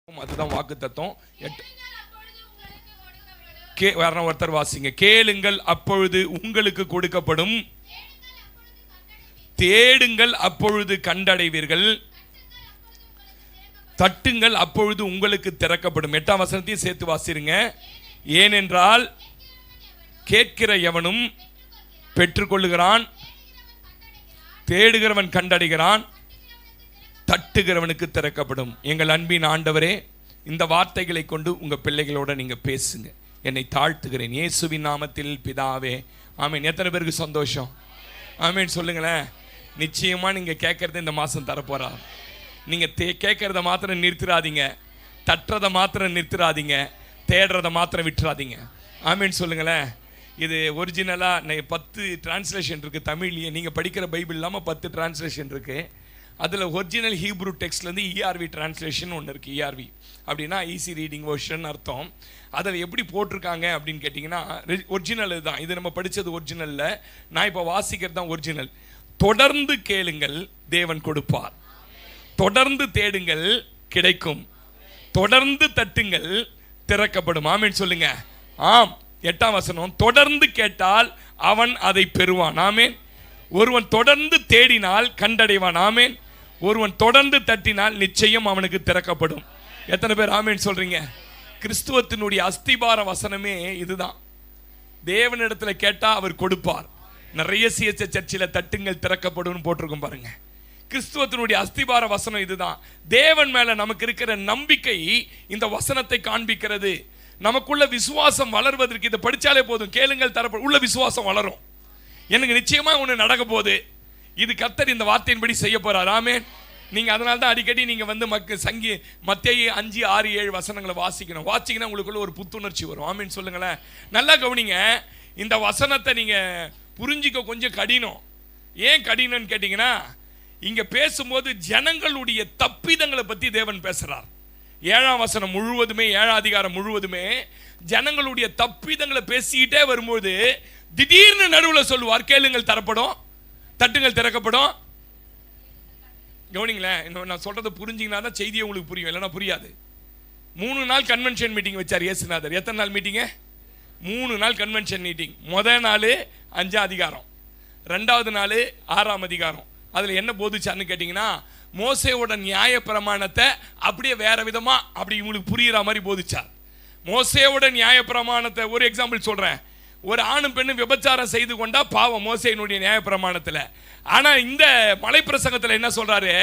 அதுதான் வாக்குத்தத்தம். ஒருத்தர் வாசிங்க. கேளுங்கள் அப்பொழுது உங்களுக்கு கொடுக்கப்படும், தேடுங்கள் அப்பொழுது கண்டடைவீர்கள், தட்டுங்கள் அப்பொழுது உங்களுக்கு திறக்கப்படும். 8ஆம் வசனத்தையும் சேர்த்து வாசிருங்க. ஏனென்றால் கேட்கிற எவனும் பெற்றுக்கொள்ளுகிறான், தேடுகிறவன் கண்டடைகிறான், தட்டுகிறவனுக்கு திறக்கப்படும். எங்கள் அன்பின் ஆண்டவரே, இந்த வார்த்தைகளை கொண்டு உங்க பிள்ளைகளோட நீங்க பேசுங்க. என்னை தாழ்த்துகிறேன் இயேசுவின் நாமத்தில் பிதாவே, ஆமீன். எத்தனை பேருக்கு சந்தோஷம்? ஆமீன் சொல்லுங்களேன். நிச்சயமா நீங்க கேட்கறது இந்த மாசம் தரப்போறா. நீங்க கேட்கறத மாத்திரம் நிறுத்திடாதீங்க, தட்டுறதை மாத்திரம் நிறுத்திடாதீங்க, தேடுறதை மாத்திரம் விட்டுறாதீங்க. ஆமீன் சொல்லுங்களேன். இது ஒரிஜினலா 10 டிரான்ஸ்லேஷன் இருக்கு தமிழ்லயே. நீங்க படிக்கிற பைபிள் இல்லாம 10 டிரான்ஸ்லேஷன் இருக்கு. அதில் ஒரிஜினல் ஹீப்ரூ டெக்ஸ்ட்லேருந்து ERV டிரான்ஸ்லேஷன் ஒன்று இருக்குது. ERV அப்படின்னா ஈஸி ரீடிங் வெர்ஷன் அர்த்தம். அதில் எப்படி போட்டிருக்காங்க அப்படின்னு கேட்டிங்கன்னா, ஒரிஜினல் இதுதான். இது நம்ம படித்தது ஒரிஜினலில், நான் இப்போ வாசிக்கிறது தான் ஒரிஜினல். தொடர்ந்து கேளுங்கள், தேவன் கொடுப்பார். தொடர்ந்து தேடுங்கள், கிடைக்கும். தொடர்ந்து தட்டுங்கள், திறக்கப்படும். ஆமீன் சொல்லுங்க. ஆம். 8ஆம் வசனம், தொடர்ந்து கேட்டால் அவன் அதை பெறுவான். ஆமீன். ஒருவன் தொடர்ந்து தேடினால் கண்டடைவான். ஆமீன். ஒருவன் தொடர்ந்து தட்டினால் நிச்சயம் அவனுக்கு திறக்கப்படும். எத்தனை பேர் ஆமீன் சொல்றீங்க? கிறிஸ்துவத்தினுடைய அஸ்திபார வசனமே இதுதான். தேவனிடத்துல கேட்டா அவர் கொடுப்பார். நிறைய CHS சர்ச்சில் தட்டுங்கள் திறக்கப்படும் போட்டிருக்கும் பாருங்க. கிறிஸ்துவத்தினுடைய அஸ்திபார வசனம் இதுதான். தேவன் மேல நமக்கு இருக்கிற நம்பிக்கை இந்த வசனத்தை காண்பிக்கிறது. நமக்குள்ள விசுவாசம் வளர்வதற்கு இதை படிச்சாலே போதும். கேளுங்கள் தரப்படும். உள்ள விசுவாசம் வளரும். எனக்கு நிச்சயமா ஒன்று நடக்க போகுது. இது கர்த்தர் இந்த வார்த்தையின்படி செய்ய போறார். ஆமென். நீங்க அதனால தான் அடிக்கடி நீங்க வந்து மத்தேயு 5, 6, 7 வசனங்களை வாசிக்கணும். வாசிங்கன்னா உங்களுக்குள்ள ஒரு புத்துணர்ச்சி வரும். ஆமென் சொல்லுங்களேன். நல்லா கவனிங்க. இந்த வசனத்தை நீங்க புரிஞ்சிக்க கொஞ்சம் கடினம். ஏன் கடினம்னு கேட்டீங்கன்னா, இங்க பேசும்போது ஜனங்களுடைய தப்பிதங்களை பத்தி தேவன் பேசுறார். 7ஆம் வசனம் முழுவதுமே, 7ஆம் அதிகாரம் முழுவதுமே ஜனங்களுடைய தப்பிதங்களை பேசிக்கிட்டே வரும்போது திடீர்னு நடுவில் சொல்லுவார், கேளுங்கள் தரப்படும், தட்டுங்கள் திறக்கப்படும். கவனிங்களேன். நான் சொல்றதை புரிஞ்சிங்கன்னா தான் செய்தியை உங்களுக்கு புரியும், இல்லைன்னா புரியாது. 3 நாள் கன்வென்ஷன் மீட்டிங் வச்சார் இயேசுநாதர். எத்தனை நாள் மீட்டிங்க? 3 நாள் கன்வென்ஷன் மீட்டிங். முதல் நாள் 5ஆம் அதிகாரம், 2வது நாள் 6ஆம் அதிகாரம். அதில் என்ன போதிச்சார்னு கேட்டிங்கன்னா, மோசேயோட நியாய பிரமாணத்தை அப்படியே வேற விதமா அப்படி உங்களுக்கு புரியுற மாதிரி போதிச்சார். மோசேயோட நியாய பிரமாணத்தை ஒரு எக்ஸாம்பிள் சொல்றேன். ஒரு ஆணும் பெண்ணும் விபச்சாரம் செய்து கொண்டா பாவம் மோசேயினுடைய நியாய பிரமாணத்தில். ஆனா இந்த மலை பிரசங்கத்தில் என்ன சொல்றாரு?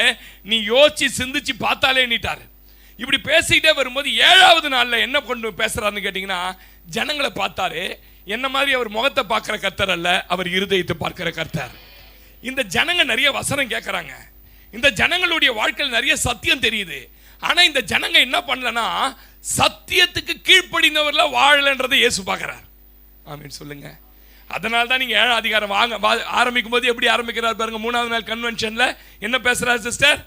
நீ யோசிச்சு சிந்திச்சு பார்த்தாலே நீட்டாரு. இப்படி பேசிக்கிட்டே வரும்போது 7வது நாள்ல என்ன கொண்டு பேசுறாருன்னு கேட்டீங்கன்னா, ஜனங்களை பார்த்தாரு. என்ன மாதிரி அவர் முகத்தை பார்க்கிற கர்த்தர் அல்ல, அவர் இருதயத்தை பார்க்கிற கர்த்தர். இந்த ஜனங்க நிறைய வசனம் கேட்கறாங்க. இந்த ஜனங்களுடைய வாழ்க்கையில் நிறைய சத்தியம் தெரியுது. ஆனா இந்த ஜனங்க என்ன பண்ணலன்னா, சத்தியத்துக்கு கீழ்ப்படிந்தவர்ல வாழலன்றதை இயேசு பார்க்கிறார். ஆமீன் சொல்லுங்க. அதனால தான் நீங்க 7ஆம் அதிகாரம் ஆரம்பிக்கும் போது எப்படி ஆரம்பிக்கிறார் பாருங்க. 3வது நாள் கன்வென்ஷன்ல என்ன பேசுறார் சிஸ்டர்?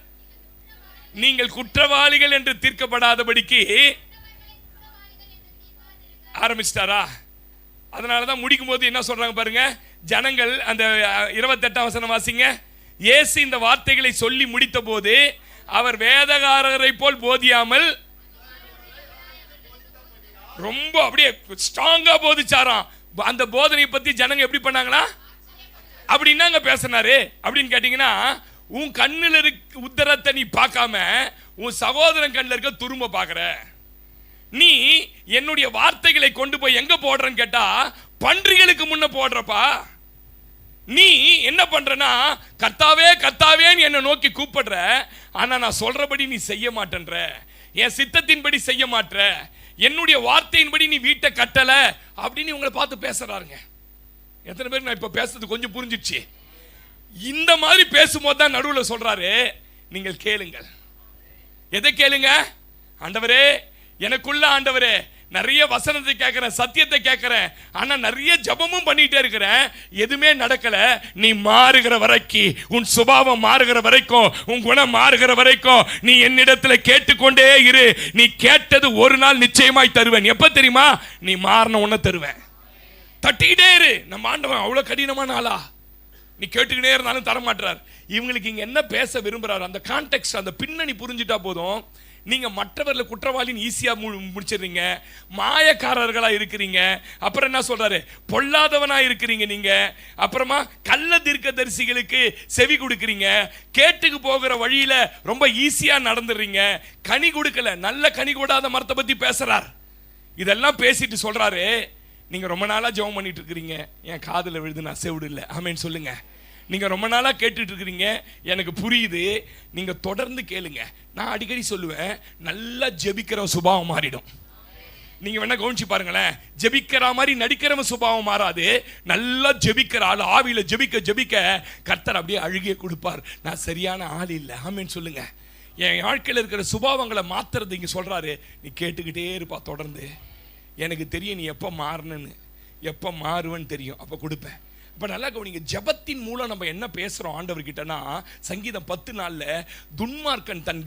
நீங்கள் குற்றவாளிகள் என்று தீர்க்கப்படாதபடிக்கு ஆரம்பிச்சிட்டாரா? அதனாலதான் முடிக்கும் போது என்ன சொல்றாங்க பாருங்க. ஜனங்கள் அந்த 28ஆம் வசனம் வாசிங்க. இயேசு இந்த வார்த்தைகளை சொல்லி முடித்த போது அவர் வேதகாரரை போல் போதியாமல் ரொம்ப அப்படியே ஸ்ட்ராங்கா போதிச்சாராம். அந்த போதனையை பத்தி ஜனங்க எப்படி பண்ணாங்களா? அப்படின்னா பேசினாரு. அப்படின்னு கேட்டீங்கன்னா, உன் கண்ணுல இருக்க உத்தரத்தை நீ பார்க்காம உன் சகோதரன் கண்ணில் இருக்க துரும்ப பார்க்கிற. நீ என்னுடைய வார்த்தைகளை கொண்டு போய் எங்க போடுறன்னு கேட்டா, பன்றிகளுக்கு முன்ன போடுறப்பா. நீ என்ன பண்றனா, கர்த்தாவே கர்த்தாவேன்னு என்னை நோக்கி கூப்பிடுற. ஆனா நான் சொல்றபடி நீ செய்ய மாட்டேன்ற, என் சித்தத்தின்படி செய்ய மாட்டேற, என்னுடைய வார்த்தையின்படி நீ வீட்டை கட்டல அப்படின்னு உங்களை பார்த்து பேசுறாருங்க. எத்தனை பேர் நான் இப்ப பேசுறது கொஞ்சம் புரிஞ்சிடுச்சு? இந்த மாதிரி பேசும்போது தான் நடுவில் சொல்றாரு, நீங்கள் கேளுங்கள். எதை கேளுங்க? ஆண்டவரே, எனக்குள்ள ஆண்டவரே நிறைய வசனத்தை கேட்கிறேன், சத்தியத்தை கேட்கிறேன், ஆனா நிறைய ஜபமும் பண்ணிட்டே இருக்கிறேன், எதுவுமே நடக்கல. நீ மாறுகிற வரைக்கும், உன் சுபாவம் மாறுகிற வரைக்கும், உன் குணம் மாறுகிற வரைக்கும் நீ என்னிடத்துல கேட்டுக்கொண்டே இரு. நீ கேட்டது ஒரு நாள் நிச்சயமாய் தருவேன். எப்ப தெரியுமா? நீ மாறின உன்ன தருவேன். தட்டிக்கிட்டே இரு. நம்ம ஆண்டவன் அவ்வளவு கடினமான ஆளா? நீ கேட்டுக்கிட்டே இருந்தாலும் தரமாட்டார். இவங்களுக்கு இங்க என்ன பேச விரும்புறாரு, அந்த கான்டெக்ஸ்ட், அந்த பின்னணி புரிஞ்சுட்டா போதும். நீங்க மற்றவர்களை குற்றவாளின்னு ஈஸியா முடிச்சிடுறீங்க, மாயக்காரர்களா இருக்கிறீங்க. அப்புறம் என்ன சொல்றாரு, பொல்லாதவனா இருக்கிறீங்க நீங்க. அப்புறமா கள்ள தீர்க்கதரிசிகளுக்கு செவி கொடுக்கிறீங்க, கேட்டுக்கு போகிற வழியில ரொம்ப ஈஸியா நடந்துடுறீங்க, கனி கொடுக்கல, நல்ல கனி கூடாத மரத்தை பத்தி பேசுறார். இதெல்லாம் பேசிட்டு சொல்றாரு, நீங்க ரொம்ப நாளா ஜெபம் பண்ணிட்டு இருக்கிறீங்க, என் காதுல விழுது நான் செவிடு இல்லை. ஆமென் சொல்லுங்க. நீங்க ரொம்ப நாளா கேட்டுட்டு இருக்கிறீங்க, எனக்கு புரியுது, நீங்க தொடர்ந்து கேளுங்க. நான் அடிக்கடி சொல்லுவேன், நல்லா ஜெபிக்கிற சுபாவம் மாறிடும். நீங்க வேணா கவனிச்சு பாருங்களேன், ஜெபிக்கிற மாதிரி நடிக்கிறவன் சுபாவம் மாறாது. நல்லா ஜெபிக்கிற ஆள், ஆவியில ஜெபிக்க ஜெபிக்க கர்த்தர் அப்படியே அழுகிய கொடுப்பார். நான் சரியான ஆள் இல்லை. ஆமென் சொல்லுங்க. என் வாழ்க்கையில் இருக்கிற சுபாவங்களை மாத்துறது இங்க சொல்றாரு, நீ கேட்டுக்கிட்டே இருப்பா தொடர்ந்து. எனக்கு தெரியும் நீ எப்போ மாறணுன்னு, எப்போ மாறுவேன்னு தெரியும், அப்போ கொடுப்பேன். இப்போ நல்லா கவனிங்க, ஜபத்தின் மூலம் நம்ம என்ன பேசுகிறோம் ஆண்டவர்கிட்டனா, சங்கீதம் 10:4 துன்மார்க்கன் தன்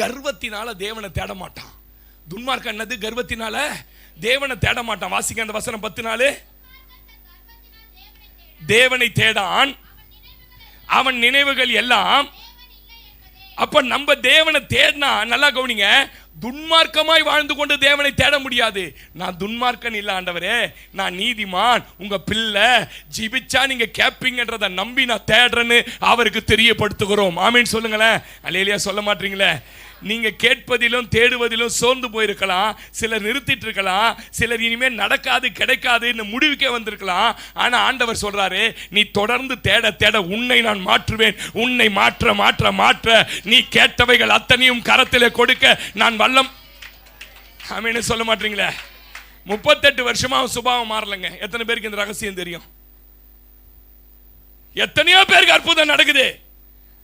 கர்வத்தினால தேவனை தேட மாட்டான். துன்மார்க்கன் என்னது? கர்வத்தினால தேவனை தேட மாட்டான். வாசிக்க அந்த வசனம் 10:4. தேவனை தேடான், அவன் நினைவுகள் எல்லாம். அப்ப நம்ம தேவனை தேடினா, நல்லா கவனிங்க, துன்மார்க்கமாய் வாழ்ந்து கொண்டு தேவனை தேட முடியாது. நான் துன்மார்க்கன் இல்ல ஆண்டவரே, நான் நீதிமான், உங்க பிள்ளை, ஜிபிச்சா நீங்க கேப்பீங்கன்றத நம்பி நான் தேடுறேன்னு அவருக்கு தெரியப்படுத்துகிறோம். ஆமீன் சொல்லுங்களேன். அல்லேலூயா சொல்ல மாட்டீங்களே? நீங்க கேட்பதிலும் தேடுவதிலும் சோர்ந்து போயிருக்கலாம், சிலர் நிறுத்திட்டு இருக்கலாம், சிலர் இனிமேல் நடக்காது கிடைக்காதுன்னு முடிவுக்கே வந்திருக்கலாம். ஆனா ஆண்டவர் சொல்றாரு, நீ தொடர்ந்து தேட தேட உன்னை நான் மாற்றுவேன். உன்னை மாற்ற மாற்ற மாற்ற நீ கேட்டவைகள் அத்தனையும் கரத்திலே கொடுக்க நான் வல்லம். ஆமென் சொல்ல மாட்டீங்களே? 38 வருஷமா சுபாவம் மாறலங்க. எத்தனை பேருக்கு இந்த ரகசியம் தெரியும்? எத்தனையோ பேருக்கு அற்புதம் நடக்குது,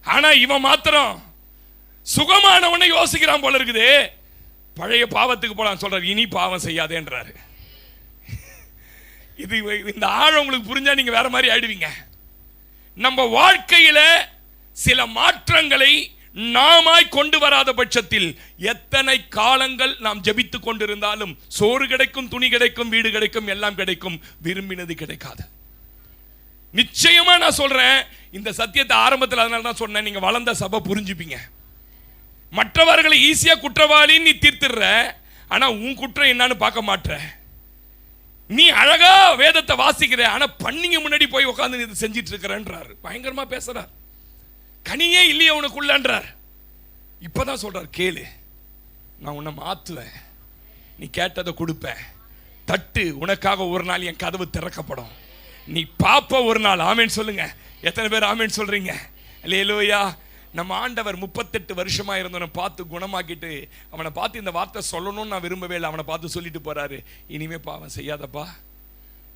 ஆனா இவன் மாத்திரம் சுகமானவனை யோசிக்கிறான் போல இருக்குது. பழைய பாவத்துக்கு போலாம் சொல்றாரு, இனி பாவம் செய்யாதேன்றாரு. இது இந்த ஆழம் உங்களுக்கு புரிஞ்சா நீங்க வேற மாதிரி ஆயிடுவீங்க. நம்ம வாழ்க்கையில சில மாற்றங்களை நாமாய் கொண்டு வராத பட்சத்தில் எத்தனை காலங்கள் நாம் ஜெபித்துக் கொண்டிருந்தாலும் சோறு கிடைக்கும், துணி கிடைக்கும், வீடு கிடைக்கும், எல்லாம் கிடைக்கும், விரும்பினது கிடைக்காது. நிச்சயமா நான் சொல்றேன், இந்த சத்தியத்தை ஆரம்பத்தில் அதனால தான் சொன்னேன், நீங்க வளர்ந்த சபை புரிஞ்சுப்பீங்க. மற்றவர்களை ஈஸியா குற்றவாளின்னு நீ தீர்த்துற, ஆனா உன் குற்றம் என்னன்னு பார்க்க மாட்ற. நீ அழகா வேதத்தை வாசிக்கிற, ஆனா பண்ணிங்க முன்னாடி போய் உட்கார்ந்து இது செஞ்சிட்டு இருக்கிறன்றார். பயங்கரமா பேசுறார். கனியே இல்லையே உனக்குள்ளன்றார். இப்பதான் சொல்றார், கேளு, நான் உன்னை மாத்துவேன், நீ கேட்டதை கொடுப்பேன், தட்டு, உனக்காக ஒரு நாள் என் கதவு திறக்கப்படும், நீ பாப்ப ஒரு நாள். ஆமேன் சொல்லுங்க. எத்தனை பேர் ஆமேன் சொல்றீங்க? அல்லேலூயா. நம்ம ஆண்டவர் 38 வருஷமா இருந்தவனை பார்த்து குணமாக்கிட்டு, அவனை பார்த்து இந்த வார்த்தை சொல்லணும்னு நான் விரும்பவே இல்லை, அவனை பார்த்து சொல்லிட்டு போறாரு, இனிமே பாவம் செய்யாதப்பா,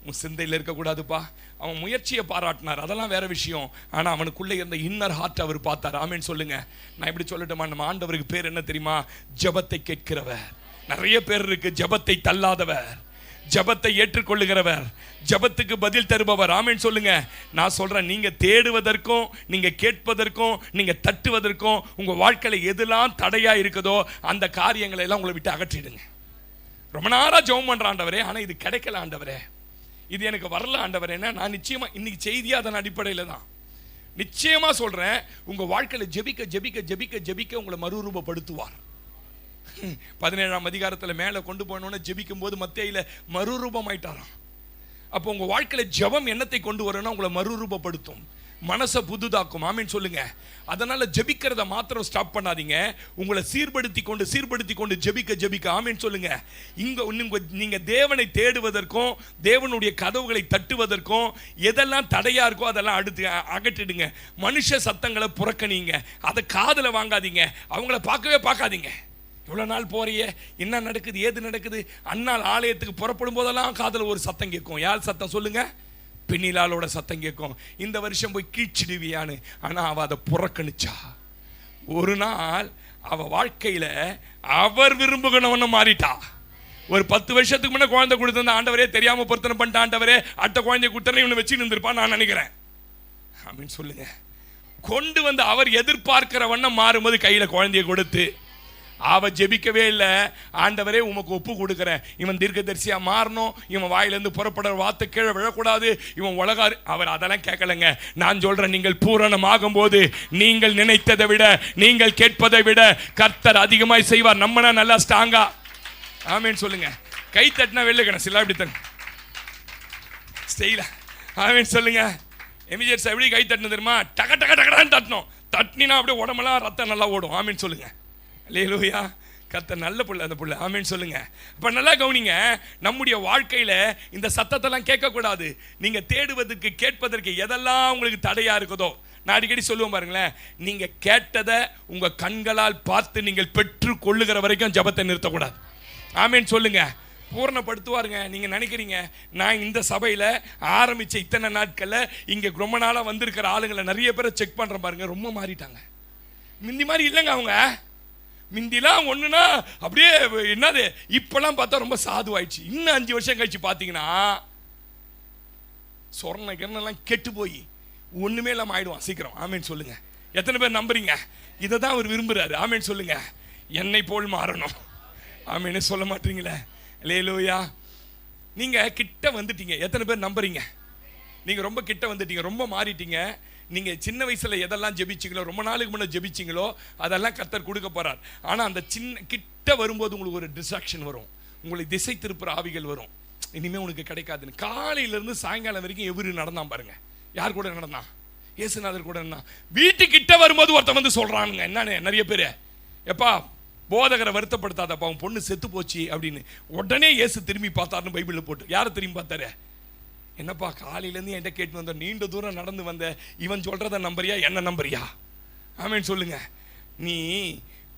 உன் சிந்தையில் இருக்கக்கூடாதுப்பா. அவன் முயற்சியை பாராட்டினார், அதெல்லாம் வேற விஷயம். ஆனா அவனுக்குள்ள இருந்த இன்னர் ஹார்ட் அவர் பார்த்தார். ஆமேன் சொல்லுங்க. நான் இப்படி சொல்லட்டுமா, நம்ம ஆண்டவருக்கு பேர் என்ன தெரியுமா? ஜபத்தை கேட்கிறவர். நிறைய பேர் இருக்கு, ஜபத்தை தள்ளாதவர், ஜபத்தை ஏற்றுக்கொள்ளுகிறவர், ஜபத்துக்கு பதில் தருபவர். ஆமென் சொல்லுங்க. நான் சொல்றேன், நீங்க தேடுவதற்கும், நீங்க கேட்பதற்கும், நீங்க தட்டுவதற்கும் உங்க வாழ்க்கையில எதெல்லாம் தடையா இருக்குதோ அந்த காரியங்களை எல்லாம் உங்களை விட்டு அகற்றிடுங்க. ரொம்ப நாளா ஜெபம் பண்ற ஆண்டவரே, ஆனா இது கிடைக்கல ஆண்டவரே, இது எனக்கு வரல ஆண்டவரே. நான் நிச்சயமா இன்னைக்கு செய்தியா அதன் அடிப்படையில தான் நிச்சயமா சொல்றேன், உங்க வாழ்க்கையில ஜெபிக்க ஜெபிக்க ஜெபிக்க ஜெபிக்க உங்களை மறுரூபப்படுத்துவார். 17ஆம் அதிகாரத்தில் மேலே கொண்டு போனோன்னு ஜெபிக்கும் போது மத்தேயில மறுரூபம் ஆயிட்டாராம். அப்போ உங்க வாழ்க்கையில ஜெபம் என்னத்தை கொண்டு வரணும்னா உங்களை மறுரூபப்படுத்தும், மனசை புதுதாக்கும். ஆமீன் சொல்லுங்க. அதனால ஜெபிக்கிறத மாத்திரம் ஸ்டாப் பண்ணாதீங்க, உங்களை சீர்படுத்தி கொண்டு ஜெபிக்க ஜெபிக்க. ஆமீன் சொல்லுங்க. நீங்க தேவனை தேடுவதற்கும் தேவனுடைய கதவுகளை தட்டுவதற்கும் எதெல்லாம் தடையா இருக்கோ அதெல்லாம் அடுத்து அகற்றிடுங்க. மனுஷ சத்தங்களை புறக்கணிங்க, அதை காதுல வாங்காதீங்க, அவங்கள பார்க்கவே பார்க்காதீங்க. இவ்வளோ நாள் போறியே, என்ன நடக்குது, ஏது நடக்குது? அண்ணாள் ஆலயத்துக்கு புறப்படும் போதெல்லாம் காதல ஒரு சத்தம் கேட்கும். யார் சத்தம் சொல்லுங்க? பெண்ணிலாளோட சத்தம் கேட்கும். இந்த வருஷம் போய் கீழ்ச்சிடுவியான்னு. ஆனா அவ அதை புறக்கணிச்சா. ஒரு நாள் அவ வாழ்க்கையில அவர் விரும்புகிறவன மாறிட்டா. ஒரு 10 வருஷத்துக்கு முன்ன குழந்தை கொடுத்திருந்த ஆண்டவரே தெரியாம பொருத்தனை பண்ணிட்ட ஆண்டவரே, அடுத்த குழந்தைய கொடுத்தா இவனை வச்சு நின்றுப்பான் நான் நினைக்கிறேன். அப்படின்னு சொல்லுங்க. கொண்டு வந்து அவர் எதிர்பார்க்கிற வண்ணம் மாறும்போது கையில குழந்தைய கொடுத்து அவ ஜெபிக்கவே இல்லை. ஆண்டவரே உமக்கு ஒப்பு கொடுக்கிறேன், இவன் தீர்க்கதரிசியா மாறணும், இவன் வாயிலிருந்து புறப்படுற வார்த்தை கீழே விழக்கூடாது, இவன் உலகாரு. அவர் அதெல்லாம் கேட்கலங்க. நான் சொல்றேன், நீங்கள் பூரணமாகும் போது நீங்கள் நினைத்ததை விட, நீங்கள் கேட்பதை விட கர்த்தர் அதிகமாய் செய்வார். நம்மனா நல்லா ஸ்ட்ராங்கா ஆமேன் சொல்லுங்க. கை தட்டினா வெளில கணசில்ல அப்படி தங்க ஸ்டெயிலா ஆமேன் சொல்லுங்க. எமிஜிஆர் சார் எப்படி கை தட்டினது தெரியுமா? டக டக டகடான்னு தட்டணும். தட்டினா அப்படியே உடம்பெல்லாம் ரத்தம் நல்லா ஓடும். ஆமேன் சொல்லுங்க. அல்லேலூயா. கர்த்தர் நல்ல புள்ள அந்த புள்ள. ஆமேன் சொல்லுங்க. அப்ப நல்லா கவனிங்க, நம்முடைய வாழ்க்கையில இந்த சத்தத்தெல்லாம் கேட்கக்கூடாது. நீங்க தேடுவதற்கு கேட்பதற்கு எதெல்லாம் உங்களுக்கு தடையா இருக்குதோ, நான் அடிக்கடி சொல்லுவேன் பாருங்களேன், நீங்க கேட்டதை உங்க கண்களால் பார்த்து நீங்கள் பெற்று கொள்ளுகிற வரைக்கும் ஜபத்தை நிறுத்தக்கூடாது. ஆமேன் சொல்லுங்க. பூரணப்படுத்துவாருங்க. நீங்க நினைக்கிறீங்க நான் இந்த சபையில ஆரம்பிச்ச இத்தனை நாட்கள்ல இங்க ரொம்ப நாளா வந்திருக்கிற ஆளுங்களை நிறைய பேரை செக் பண்றேன் பாருங்க, ரொம்ப மாறிட்டாங்க. முந்தி மாதிரி இல்லைங்க. அவங்க முந்திலாம் ஒண்ணுனா அப்படியே என்னது, இப்பெல்லாம் பார்த்தா ரொம்ப சாதுவாயிடுச்சு. இன்னும் 5 வருஷம் கழிச்சு பாத்தீங்கன்னா சொர்ண கிரணெல்லாம் கெட்டு போய் ஒண்ணுமே இல்லாம ஆயிடுவான் சீக்கிரம். ஆமேன் சொல்லுங்க. எத்தனை பேர் நம்புறீங்க? இதை தான் அவர் விரும்புறாரு. ஆமேன் சொல்லுங்க. என்னை போல் மாறணும். ஆமேன்னு சொல்ல மாட்டீங்களே. அல்லேலூயா. நீங்க கிட்ட வந்துட்டீங்க. எத்தனை பேர் நம்புறீங்க? நீங்க ரொம்ப கிட்ட வந்துட்டீங்க, ரொம்ப மாறிட்டீங்க. நீங்க சின்ன வயசுல எதெல்லாம் ஜெபிச்சீங்களோ, ரொம்ப நாளுக்கு முன்னாடி ஜெபிச்சீங்களோ, அதெல்லாம் கர்த்தர் கொடுக்க போறார். ஆனா அந்த சின்ன கிட்ட வரும்போது உங்களுக்கு ஒரு டிஸ்ட்ராக்ஷன் வரும், உங்களுக்கு திசை திருப்புற ஆவிகள் வரும். இனிமே உனக்கு கிடைக்காதுன்னு. காலையில இருந்து சாயங்காலம் வரைக்கும் எவரு நடந்தான் பாருங்க. யார் கூட நடந்தான்? இயேசுநாதர் கூட இருந்தான். வீட்டுக்கிட்ட வரும்போது ஒருத்தன் வந்து சொல்றானுங்க, என்னன்னு நிறைய பேர், எப்பா போதகரை வருத்தப்படுத்தாதப்பா, அவன் பொண்ணு செத்து போச்சு அப்படின்னு. உடனே இயேசு திரும்பி பார்த்தாருன்னு பைபிளில் போட்டு. யாரை திரும்பி பார்த்தாரு? என்னப்பா காலையிலேருந்து என்கிட்ட கேட்டு வந்த, நீண்ட தூரம் நடந்து வந்த, இவன் சொல்றத நம்புறியா என்ன நம்புறியா? ஆமேன் சொல்லுங்க. நீ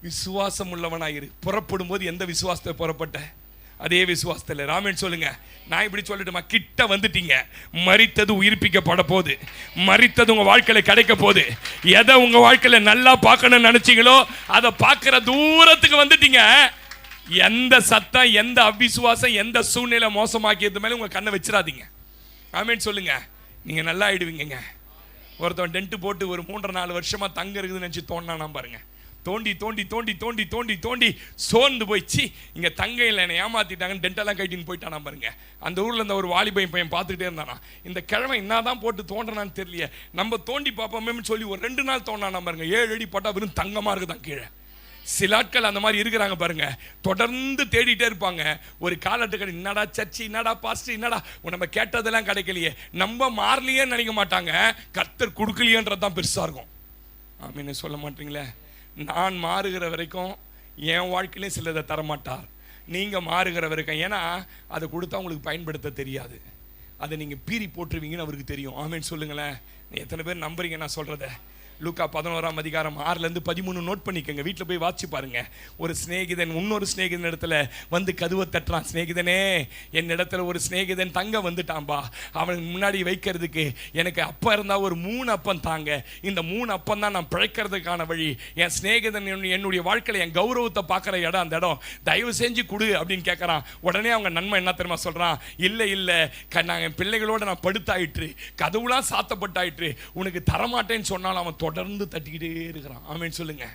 விசுவாசம் உள்ளவனாயிரு. புறப்படும் போது எந்த விசுவாசத்தை புறப்பட்ட அதே விசுவாசத்தில். ராமேன் சொல்லுங்க. நான் இப்படி சொல்லிட்டுமா, கிட்ட வந்துட்டீங்க. மரித்தது உயிர்ப்பிக்கப்பட போகுது. மரித்தது உங்க வாழ்க்கையில கிடைக்க போகுது. எதை உங்க வாழ்க்கையில நல்லா பார்க்கணும்னு நினைச்சீங்களோ அதை பார்க்கிற தூரத்துக்கு வந்துட்டீங்க. எந்த சத்தம், எந்த அவிசுவாசம், எந்த சூழ்நிலை மோசமாக்கியது மேலே உங்க கண்ணை வச்சிடாதீங்க. ஆமேன் சொல்லுங்க. நீங்க நல்லா ஆயிடுவீங்க. ஒருத்தன் டென்ட் போட்டு ஒரு 3-4 வருஷமா தங்க இருக்குதுன்னு நினைச்சு தோணானா பாருங்க. தோண்டி தோண்டி தோண்டி தோண்டி தோண்டி தோண்டி சோர்ந்து போயிடுச்சு. இங்க தங்கையில் என்னை ஏமாத்திட்டாங்கன்னு டென்டெல்லாம் கட்டின்னு போயிட்டானா பாருங்க. அந்த ஊர்ல இருந்த ஒரு வாலிபையன் பையன் பார்த்துக்கிட்டே இருந்தானா. இந்த கிழமை என்னதான் போட்டு தோன்றனான்னு தெரியல, நம்ம தோண்டி பார்ப்போமேன்னு சொல்லி ஒரு 2 நாள் தோண்டானா பாருங்க. 7 அடி போட்டா வெறும் தங்கமா இருக்குதான் கீழே. சில ஆட்கள் அந்த மாதிரி இருக்கிறாங்க பாருங்க. தொடர்ந்து தேடிட்டே இருப்பாங்க. ஒரு காலத்துக்கு என்னடா சர்ச்சு, என்னடா பாஸ்டர், என்னடா நம்ம கேட்டதெல்லாம் கிடைக்கலையே, நம்ம மாறலையே நினைக்க மாட்டாங்க. கர்த்தர் கொடுக்கலையேன்றதான் பெருசா இருக்கும். ஆமீன்னு சொல்ல மாட்டீங்களே. நான் மாறுகிற வரைக்கும் என் வாழ்க்கையிலே சிலதை தரமாட்டார். நீங்க மாறுகிற வரைக்கும். ஏன்னா அதை கொடுத்தா உங்களுக்கு பயன்படுத்த தெரியாது. அதை நீங்க பீறி போட்டுருவீங்கன்னு அவருக்கு தெரியும். ஆமேன் சொல்லுங்களேன். எத்தனை பேர் நம்புறீங்க நான் சொல்றத? லூக்கா 11ஆம் அதிகாரம் 6-13 நோட் பண்ணிக்கங்க. வீட்டில் போய் வாட்சி பாருங்க. ஒரு சிநேகிதன் இன்னொரு சிநேகிதன் இடத்துல வந்து கதவை தட்டுறான். சிநேகிதனே, என் இடத்துல ஒரு சிநேகிதன் தங்க வந்துட்டான்பா. அவனுக்கு முன்னாடி வைக்கிறதுக்கு எனக்கு அப்பா இருந்தா ஒரு 3 அப்பம் தாங்க. இந்த 3 அப்பம் தான் நான் பிழைக்கிறதுக்கான வழி. என் சிநேகிதன் என்னுடைய வாழ்க்கையில் என் கௌரவத்தை பார்க்குற இடம் அந்த இடம், தயவு செஞ்சு கொடு அப்படின்னு கேட்குறான். உடனே அவங்க நன்மை என்ன தெரியுமா சொல்றான்? இல்லை இல்லை, நான் என் பிள்ளைகளோட நான் படுத்தாயிற்று, கதவுலாம் சாத்தப்பட்டாயிற்று, உனக்கு தரமாட்டேன்னு சொன்னாலும் அவன் தொடர்ந்து தட்டிக்கிட்டே இருக்கிறான். ஆமேன் சொல்லுங்க.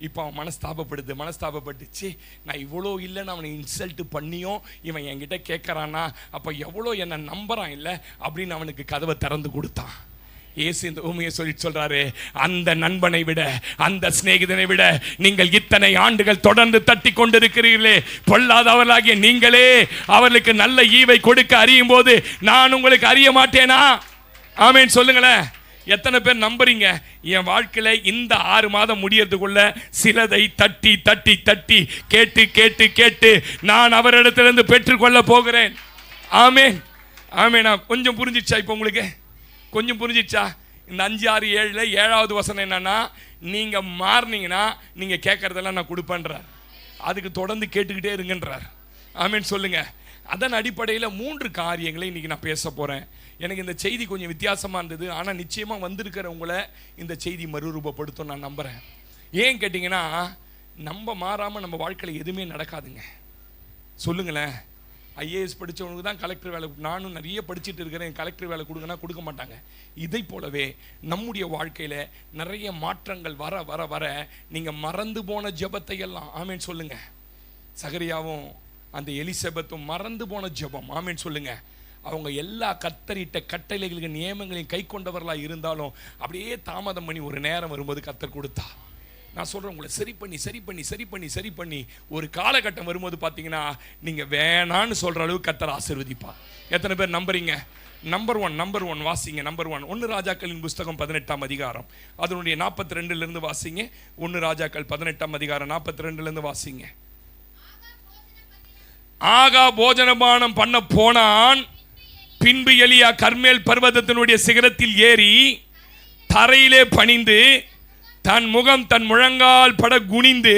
இப்போ அவன் மனஸ்தாபப்பட்டுச்சு. நான் இவ்வளோ இல்லைன்னு அவனை இன்சல்ட் பண்ணியும் இவன் என்கிட்ட கேட்கறானா, அப்போ எவ்வளோ என்னை நம்புறான் இல்லை அப்படின்னு அவனுக்கு கதவை திறந்து கொடுத்தான். இயேசு இந்த உண்மையை சொல்றாரு, அந்த நண்பனை விட, அந்த சிநேகிதனை விட நீங்கள் இத்தனை ஆண்டுகள் தொடர்ந்து தட்டி கொண்டிருக்கிறீர்களே, பொல்லாதவர்களாகிய நீங்களே அவர்களுக்கு நல்ல ஈவை கொடுக்க அறியும் போது நான் உங்களுக்கு அறிய மாட்டேனா? ஆமேன் சொல்லுங்களேன். எத்தனை பேர் நம்புறீங்க? என் வாழ்க்கையில இந்த 6 மாதம் முடியறதுக்குள்ள சிலதை தட்டி தட்டி தட்டி கேட்டு கேட்டு கேட்டு நான் அவரிடத்திலிருந்து பெற்றுக்கொள்ள போகிறேன். ஆமேன் ஆமேன். கொஞ்சம் புரிஞ்சிச்சா? இப்போ உங்களுக்கு கொஞ்சம் புரிஞ்சிச்சா? இந்த 5, 6, 7ல் 7வது வசனம் என்னன்னா, நீங்க மாறினீங்கன்னா நீங்க கேட்கறதெல்லாம் நான் கொடுப்பேன்றார். அதுக்கு தொடர்ந்து கேட்டுக்கிட்டே இருங்கன்றார். ஆமேன் சொல்லுங்க. அதன் அடிப்படையில் 3 காரியங்களை இன்னைக்கு நான் பேச போறேன். எனக்கு இந்த செய்தி கொஞ்சம் வித்தியாசமா இருந்தது. ஆனால் நிச்சயமா வந்திருக்கிறவங்களை இந்த செய்தி மறுரூபப்படுத்தும் நான் நம்புறேன். ஏன் கேட்டிங்கன்னா, நம்ம மாறாம நம்ம வாழ்க்கையில் எதுவுமே நடக்காதுங்க. சொல்லுங்களேன். ஐஏஎஸ் படித்தவனுக்கு தான் கலெக்டர் வேலை. நானும் நிறைய படிச்சுட்டு இருக்கிறேன், கலெக்டர் வேலை கொடுங்கன்னா கொடுக்க மாட்டாங்க. இதை போலவே நம்முடைய வாழ்க்கையில் நிறைய மாற்றங்கள் வர வர வர நீங்கள் மறந்து போன ஜெபத்தை எல்லாம் ஆமேன் சொல்லுங்க. சகரியாவும் அந்த எலிசபெத்தும் மறந்து போன ஜெபம் ஆமேன் சொல்லுங்க. அவங்க எல்லா கர்த்தரிட்ட கட்டளைகளுக்கு நியமங்களையும் கை கொண்டவர்களாக இருந்தாலும் அப்படியே தாமதம் பண்ணி ஒரு நேரம் வரும்போது கர்த்தர் கொடுத்தா. நான் சொல்கிறேன், உங்களை சரி பண்ணி சரி பண்ணி சரி பண்ணி சரி பண்ணி ஒரு காலகட்டம் வரும்போது பார்த்தீங்கன்னா நீங்கள் வேணான்னு சொல்கிற அளவுக்கு கர்த்தர் ஆசீர்வதிப்பார். எத்தனை பேர் நம்புறீங்க? நம்பர் ஒன் வாசிங்க. நம்பர் 1 1 ராஜாக்களின் புஸ்தகம் 18ஆம் அதிகாரம் அதனுடைய 42 வாசிங்க. 1 ராஜாக்கள் 18ஆம் அதிகாரம் 42 வாசிங்க. ஆகா போஜனபானம் பண்ண போனான். பின்பு எலியா கர்மேல் பர்வதத்தினுடைய சிகரத்தில் ஏறி தரையிலே பணிந்து தன் முகம் தன் முழங்கால் பட குனிந்து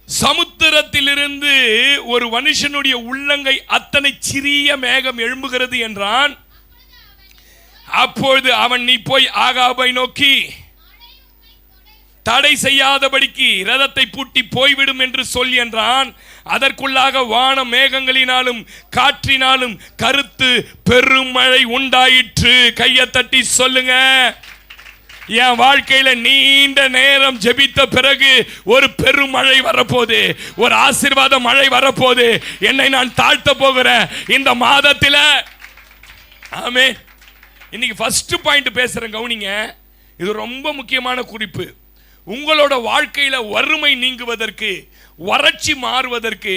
சமுத்திரத்திலிருந்து ஒரு மனுஷனுடைய உள்ளங்கை அத்தனை சிறிய மேகம் எழும்புகிறது என்றான். அப்பொழுது அவன், நீ போய் ஆகாபை நோக்கி தடை செய்யாதபடிக்கு ரதத்தை பூட்டி போய்விடும் என்று சொல் என்றான். அதற்குள்ளாக வான மேகங்களினாலும் காற்றினாலும் கருத்து பெருமழை உண்டாயிற்று. கையை தட்டி சொல்லுங்க. என் வாழ்க்கையில நீண்ட நேரம் ஜெபித்த பிறகு ஒரு பெருமழை வரப்போகுது, ஒரு ஆசீர்வாத மழை வரப்போகுது. என்னை நான் தாழ்த்த போகிறேன் இந்த மாதத்தில். ஆமென். இன்னைக்கு ஃபர்ஸ்ட் பாயிண்ட் பேசுறேன், கவனிங்க. இது ரொம்ப முக்கியமான குறிப்பு. உங்களோட வாழ்க்கையில வறுமை நீங்குவதற்கு, வறட்சி மாறுவதற்கு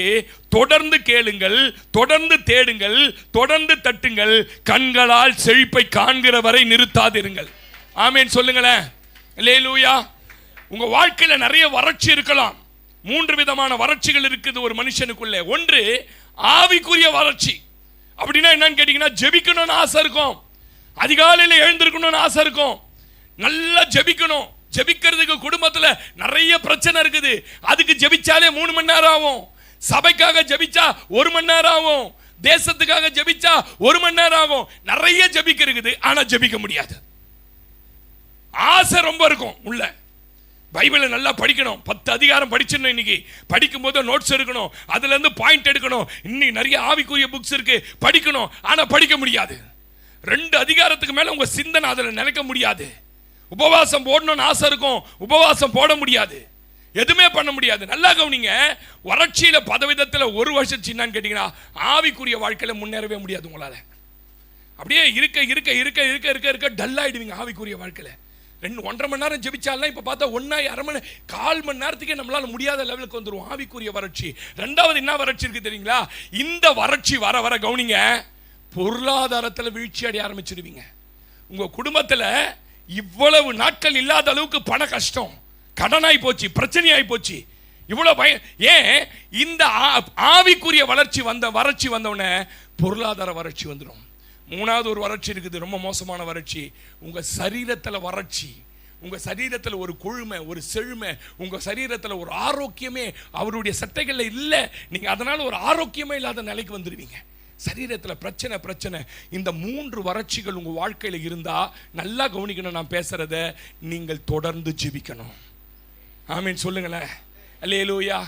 தொடர்ந்து கேளுங்கள், தொடர்ந்து தேடுங்கள், தொடர்ந்து தட்டுங்கள். கண்களால் செழிப்பை காண்கிற வரை நிறுத்தாதிருங்கள். ஆமென் சொல்லுங்களேன். அல்லேலூயா. உங்க வாழ்க்கையில நிறைய வறட்சி இருக்கலாம். 3 விதமான வறட்சிகள் இருக்குது ஒரு மனுஷனுக்குள்ளே. ஒன்று ஆவிக்குரிய வறட்சி. அப்படின்னா என்னன்னு கேட்டீங்கன்னா, ஜெபிக்கணும்னு ஆசை இருக்கும், அதிகாலையில் எழுந்திருக்கணும்னு ஆசை இருக்கும், நல்லா ஜெபிக்கணும். ஜெபிக்கிறதுக்கு குடும்பத்தில் நிறைய பிரச்சனை இருக்குது. அதுக்கு ஜெபிச்சாலே 3 மணி நேரம் ஆகும். சபைக்காக ஜெபிச்சா 1 மணி நேரம் ஆகும். தேசத்துக்காக ஜெபிச்சா 1 மணி நேரம் ஆகும். நிறைய ஜெபிக்க இருக்குது, ஆனா ஜெபிக்க முடியாது. ஆசை ரொம்ப இருக்கும் உள்ள. பைபிளை நல்லா படிக்கணும், 10 அதிகாரம் படிச்சிடணும். இன்னைக்கு படிக்கும் போது நோட்ஸ் எடுக்கணும், அதுல இருந்து பாயிண்ட் எடுக்கணும். இன்னைக்கு நிறைய ஆவிக்குரிய புக்ஸ் இருக்கு, படிக்கணும், ஆனா படிக்க முடியாது. 2 அதிகாரத்துக்கு மேல உங்க சிந்தனை அதுல நினைக்க முடியாது. உபவாசம் போடணும்னு ஆசை இருக்கும், உபவாசம் போட முடியாது, எதுவுமே பண்ண முடியாது. நல்லா கவனிங்க. வறட்சியில பதவிதத்தில் ஒரு வருஷம் சின்னான்னு கேட்டீங்கன்னா ஆவிக்குரிய வாழ்க்கையில முன்னேறவே முடியாது உங்களால. அப்படியே இருக்க இருக்க இருக்க இருக்க இருக்க இருக்க டல் ஆயிடுவீங்க ஆவிக்குரிய வாழ்க்கையில. 1.5 மணி நேரம் ஜெபிச்சாலாம் இப்ப பார்த்தா 1.5 மணி 1/4 மணி நேரத்துக்கே நம்மளால முடியாத லெவலுக்கு வந்துடும் ஆவிக்குரிய வறட்சி. 2வது என்ன வறட்சி இருக்கு தெரியுங்களா? இந்த வறட்சி வர வர கவனிங்க, பொருளாதாரத்தில் வீழ்ச்சி அடைய ஆரம்பிச்சிடுவீங்க. உங்க குடும்பத்தில் இவ்வளவு நாட்கள் இல்லாத அளவுக்கு பண கஷ்டம், கடனாய் போச்சு, பிரச்சனையாய் போச்சு, இவ்வளவு பயம். ஏன்? இந்த ஆவிக்குரிய வறட்சி வந்தவுடனே பொருளாதார வறட்சி வந்துடும். 3வது ஒரு வறட்சி இருக்குது, ரொம்ப மோசமான வறட்சி. உங்க சரீரத்தில் வறட்சி. உங்க சரீரத்தில் ஒரு கொழுமை, ஒரு செழுமை, உங்க சரீரத்தில் ஒரு ஆரோக்கியமே அவருடைய சட்டைகள்ல இல்லை. நீங்க அதனால ஒரு ஆரோக்கியமே இல்லாத நிலைக்கு வந்துடுவீங்க. சரீரத்தில் பிரச்சனை பிரச்சனை. இந்த 3 வறட்சிகள் உங்க வாழ்க்கையில் இருந்தா நல்லா கவனிக்கணும். நான் பேசுறத நீங்கள் தொடர்ந்து ஜெபிக்கணும். ஆமீன் சொல்லுங்களேன். அல்லேலூயா.